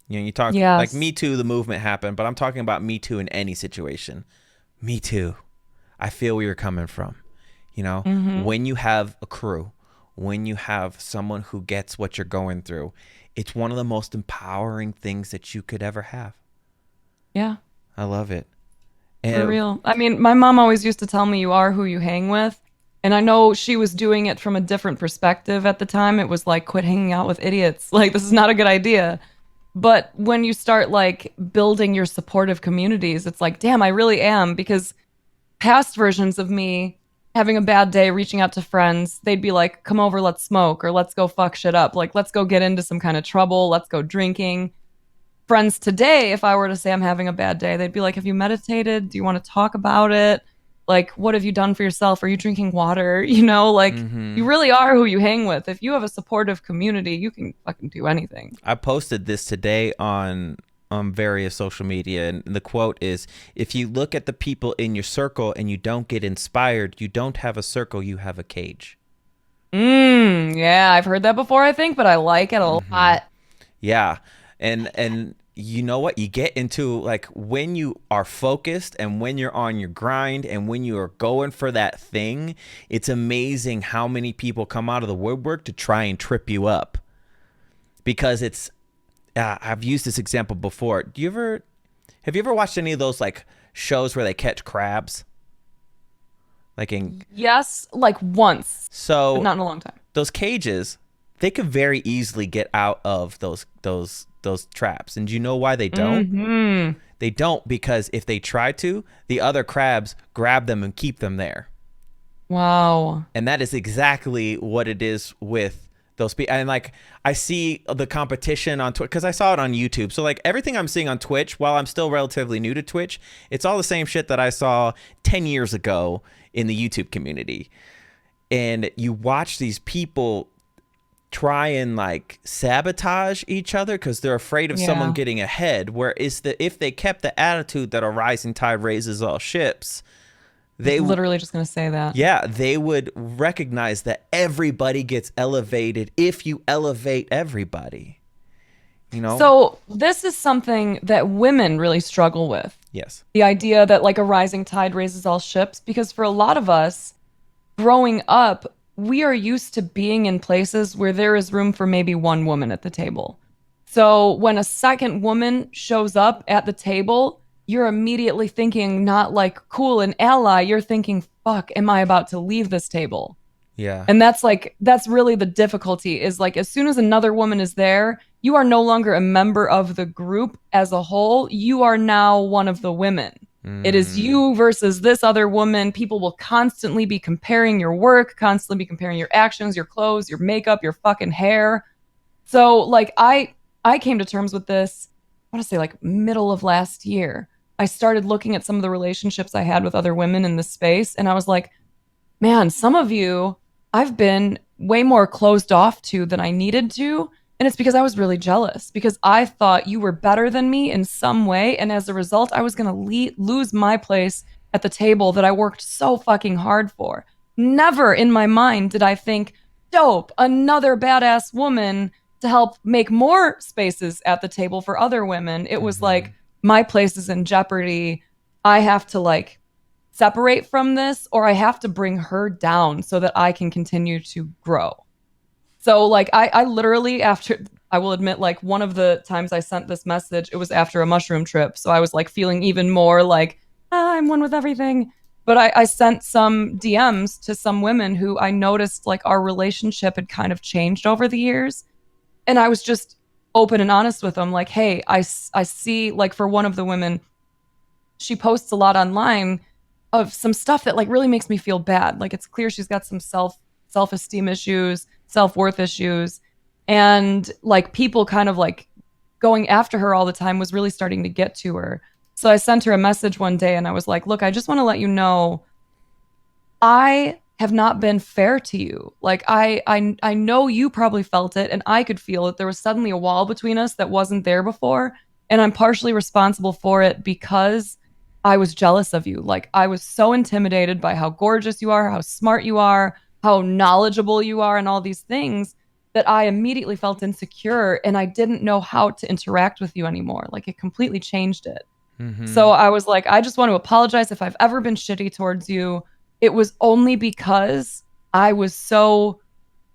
You know, you talk like Me Too, the movement happened, but I'm talking about Me Too in any situation. Me Too. I feel where you're coming from. You know, when you have a crew, when you have someone who gets what you're going through, it's one of the most empowering things that you could ever have. Yeah. I love it. For real. I mean, my mom always used to tell me you are who you hang with. And I know she was doing it from a different perspective at the time. It was like, quit hanging out with idiots. Like, this is not a good idea. But when you start, like, building your supportive communities, it's like, damn, I really am. Because past versions of me having a bad day, reaching out to friends, they'd be like, come over, let's smoke, or let's go fuck shit up. Like, let's go get into some kind of trouble. Let's go drinking. Friends today, if I were to say I'm having a bad day, they'd be like, have you meditated? Do you want to talk about it? Like, what have you done for yourself? Are you drinking water? You know, like, you really are who you hang with. If you have a supportive community, you can fucking do anything. I posted this today on various social media, and the quote is, if you look at the people in your circle and you don't get inspired, you don't have a circle, you have a cage. Yeah, I've heard that before, I think, but I like it a lot. Yeah. And you know what? You get into like when you are focused and when you're on your grind and when you are going for that thing, it's amazing how many people come out of the woodwork to try and trip you up. Because it's, I've used this example before. Have you ever watched any of those like shows where they catch crabs? Like in, Yes, like once, but so not in a long time. those cages, they could very easily get out of those traps. And do you know why they don't? Mm-hmm. They don't because if they try to, the other crabs grab them and keep them there. Wow. And that is exactly what it is with those people. And like I see the competition on Twitch because I saw it on YouTube. So like everything I'm seeing on Twitch, while I'm still relatively new to Twitch, it's all the same shit that I saw 10 years ago in the YouTube community. And you watch these people try and like sabotage each other because they're afraid of someone getting ahead. Where is the if they kept the attitude that a rising tide raises all ships, they literally just gonna say that. Yeah, they would recognize that everybody gets elevated if you elevate everybody. You know? So this is something that women really struggle with. Yes. The idea that like a rising tide raises all ships, because for a lot of us growing up, we are used to being in places where there is room for maybe one woman at the table. So when a second woman shows up at the table, you're immediately thinking not like cool, an ally. You're thinking, fuck, am I about to leave this table? Yeah. And that's really the difficulty is like as soon as another woman is there, you are no longer a member of the group as a whole. You are now one of the women. It is you versus this other woman. People will constantly be comparing your work, constantly be comparing your actions, your clothes, your makeup, your fucking hair. So like I came to terms with this, I want to say like middle of last year. I started looking at some of the relationships I had with other women in this space and I was like, man, some of you I've been way more closed off to than I needed to. And it's because I was really jealous because I thought you were better than me in some way. And as a result, I was going to lose my place at the table that I worked so fucking hard for. Never in my mind did I think, dope, another badass woman to help make more spaces at the table for other women. It was like, my place is in jeopardy. I have to like separate from this or I have to bring her down so that I can continue to grow. So like I literally after I will admit like one of the times I sent this message, it was after a mushroom trip. So I was like feeling even more like I'm one with everything. But I sent some DMs to some women who I noticed like our relationship had kind of changed over the years. And I was just open and honest with them like, hey, I see like for one of the women, she posts a lot online of some stuff that like really makes me feel bad. Like it's clear she's got some self-esteem issues, self-worth issues, and like people kind of like going after her all the time was really starting to get to her. So I sent her a message one day and I was like, "Look, I just want to let you know I have not been fair to you. Like I know you probably felt it and I could feel it. There was suddenly a wall between us that wasn't there before, and I'm partially responsible for it because I was jealous of you. Like I was so intimidated by how gorgeous you are, how smart you are, how knowledgeable you are, and all these things that I immediately felt insecure and I didn't know how to interact with you anymore. Like it completely changed it. So I was like, I just want to apologize if I've ever been shitty towards you. It was only because I was so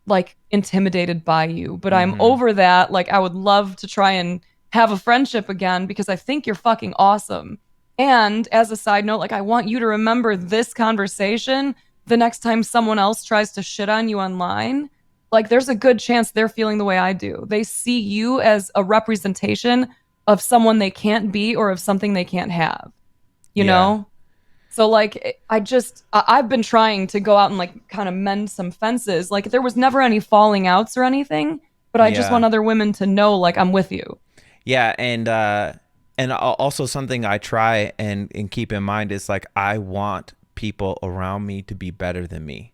like intimidated by you, but I'm over that. Like I would love to try and have a friendship again because I think you're fucking awesome. And as a side note, like I want you to remember this conversation the next time someone else tries to shit on you online. Like there's a good chance they're feeling the way I do. They see you as a representation of someone they can't be or of something they can't have, you know? So like I've been trying to go out and like kind of mend some fences. Like there was never any falling outs or anything, but I just want other women to know like I'm with you. Yeah, and also something I try and keep in mind is like I want people around me to be better than me.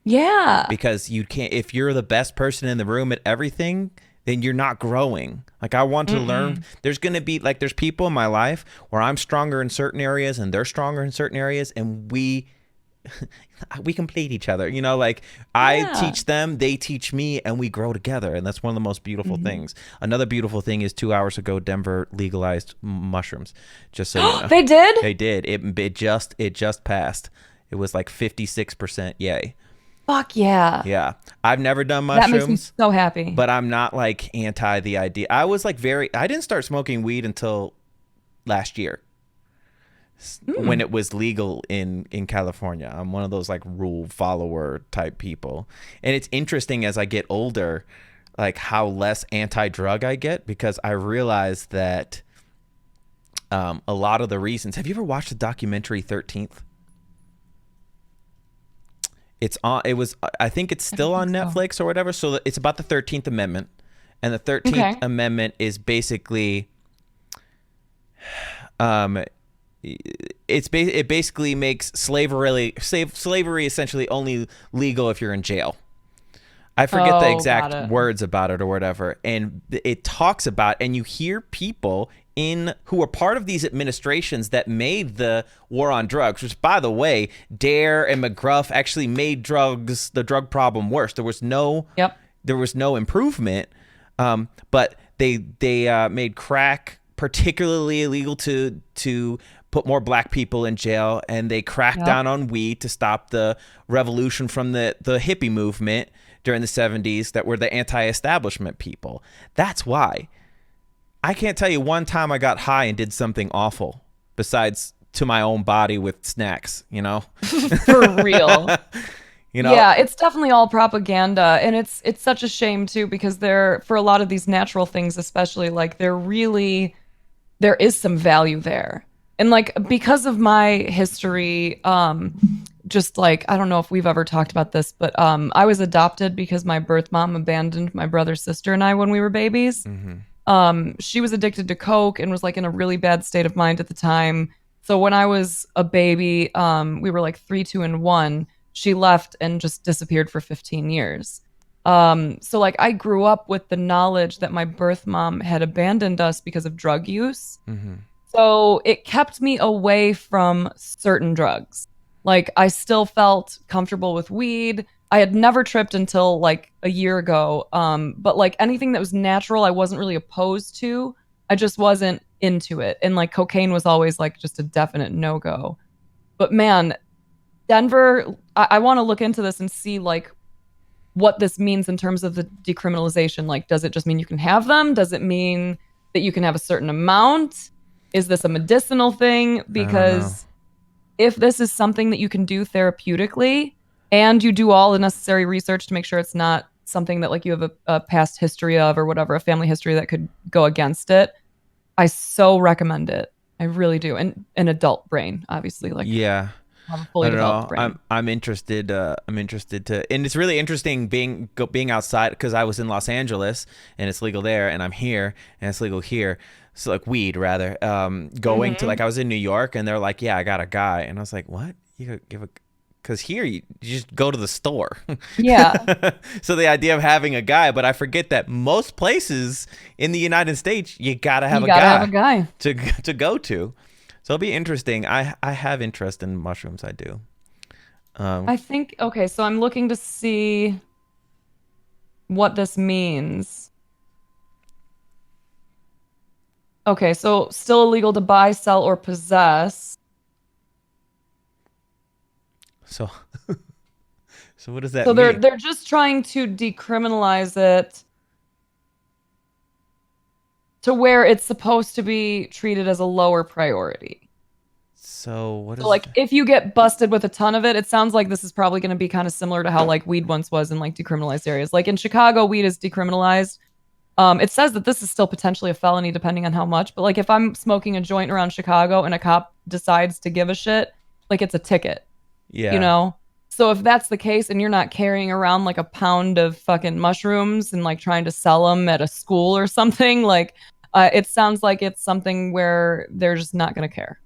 Yeah. Because you can't, if you're the best person in the room at everything, then you're not growing. Like I want to learn. There's going to be like, there's people in my life where I'm stronger in certain areas and they're stronger in certain areas. And we we complete each other. You know, like I teach them, they teach me, and we grow together. And that's one of the most beautiful things. Another beautiful thing is 2 hours ago, Denver legalized mushrooms. Just so you know, they did. They did. It just passed. It was like 56% yay. Fuck yeah. Yeah. I've never done mushrooms. That makes me so happy. But I'm not like anti the idea. I was like I didn't start smoking weed until last year. When it was legal in California. I'm one of those like rule follower type people. And it's interesting as I get older, like how less anti-drug I get, because I realize that a lot of the reasons. Have you ever watched the documentary 13th? It's on. It was. I think it's still on Netflix or whatever. So it's about the 13th Amendment, and the 13th Amendment is basically, it basically makes slavery essentially only legal if you're in jail. I forget the exact words about it or whatever, and it talks about, and you hear people who are part of these administrations that made the war on drugs, which, by the way, Dare and McGruff actually made the drug problem worse. There was no improvement, but they made crack particularly illegal to put more black people in jail, and they cracked down on weed to stop the revolution from the hippie movement during the 70s that were the anti-establishment people. That's why. I can't tell you one time I got high and did something awful besides to my own body with snacks, you know? For real. You know? Yeah, it's definitely all propaganda, and it's such a shame too, because for a lot of these natural things especially, like there is some value there. And like because of my history, just like, I don't know if we've ever talked about this, but I was adopted because my birth mom abandoned my brother, sister, and I when we were babies. She was addicted to coke and was like in a really bad state of mind at the time. So when I was a baby, we were like 3, 2, and 1. She left and just disappeared for 15 years. So like I grew up with the knowledge that my birth mom had abandoned us because of drug use. So it kept me away from certain drugs. Like I still felt comfortable with weed. I had never tripped until like a year ago. But like anything that was natural, I wasn't really opposed to. I just wasn't into it. And like cocaine was always like just a definite no-go. But man, Denver, I want to look into this and see like what this means in terms of the decriminalization. Like, does it just mean you can have them? Does it mean that you can have a certain amount? Is this a medicinal thing? Because if this is something that you can do therapeutically and you do all the necessary research to make sure it's not something that like you have a past history of or whatever, a family history that could go against it, I so recommend it. I really do. And an adult brain, obviously. Like, yeah. Fully developed brain. I'm interested. I'm interested to, and it's really interesting being outside because I was in Los Angeles and it's legal there, and I'm here and it's legal here. So like weed rather. Going to like I was in New York and they're like, yeah, I got a guy, and I was like, what? You could give a? Because here you just go to the store. Yeah. So the idea of having a guy, but I forget that most places in the United States you gotta have a guy to go to. So it'll be interesting. I have interest in mushrooms. I do. I think, okay, so I'm looking to see what this means. Okay, so still illegal to buy, sell, or possess. So, so what does that mean? So they're just trying to decriminalize it to where it's supposed to be treated as a lower priority. So what is like if you get busted with a ton of it, it sounds like this is probably going to be kind of similar to how like weed once was in like decriminalized areas. Like in Chicago, weed is decriminalized. It says that this is still potentially a felony depending on how much, but like if I'm smoking a joint around Chicago and a cop decides to give a shit, like it's a ticket. Yeah. You know? So if that's the case and you're not carrying around like a pound of fucking mushrooms and like trying to sell them at a school or something, like it sounds like it's something where they're just not going to care.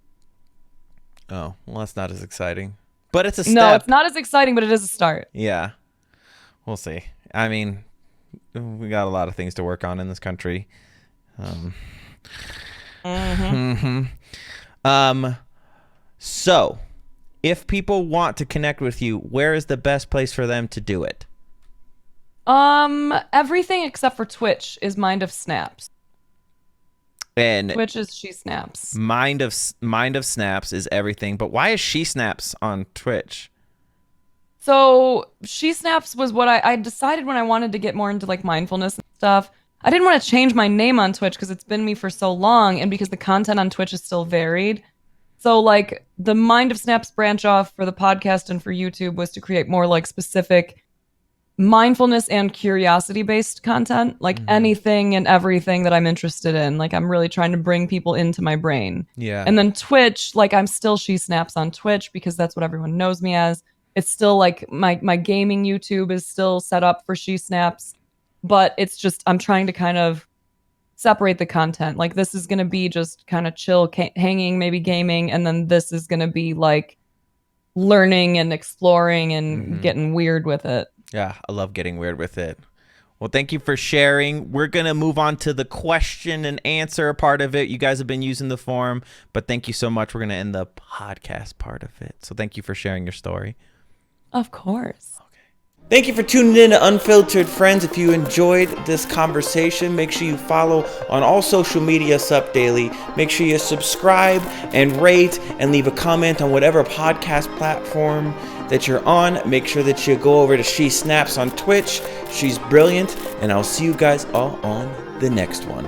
Oh, well, that's not as exciting. But it's a step. No, it's not as exciting, but it is a start. Yeah. We'll see. I mean, we got a lot of things to work on in this country. So, if people want to connect with you, where is the best place for them to do it? Everything except for Twitch is Mind of Snaps. And Twitch is SheSnaps. Mind of Snaps is everything, but why is SheSnaps on Twitch? So SheSnaps was what I decided when I wanted to get more into like mindfulness and stuff. I didn't want to change my name on Twitch because it's been me for so long, and because the content on Twitch is still varied. So like the Mind of Snaps branch off for the podcast and for YouTube was to create more like specific mindfulness and curiosity based content, like anything and everything that I'm interested in. Like I'm really trying to bring people into my brain. Yeah. And then Twitch, like I'm still SheSnaps on Twitch because that's what everyone knows me as. It's still like my gaming YouTube is still set up for SheSnaps, but it's just I'm trying to kind of separate the content. Like this is going to be just kind of chill hanging, maybe gaming, and then this is going to be like learning and exploring and getting weird with it. Yeah, I love getting weird with it. Well, thank you for sharing. We're going to move on to the question and answer part of it. You guys have been using the form, but thank you so much. We're going to end the podcast part of it. So thank you for sharing your story. Of course. Thank you for tuning in to Unfiltered Friends. If you enjoyed this conversation, make sure you follow on all social media Sup Daily. Make sure you subscribe and rate and leave a comment on whatever podcast platform that you're on. Make sure that you go over to SheSnaps on Twitch. She's brilliant, and I'll see you guys all on the next one.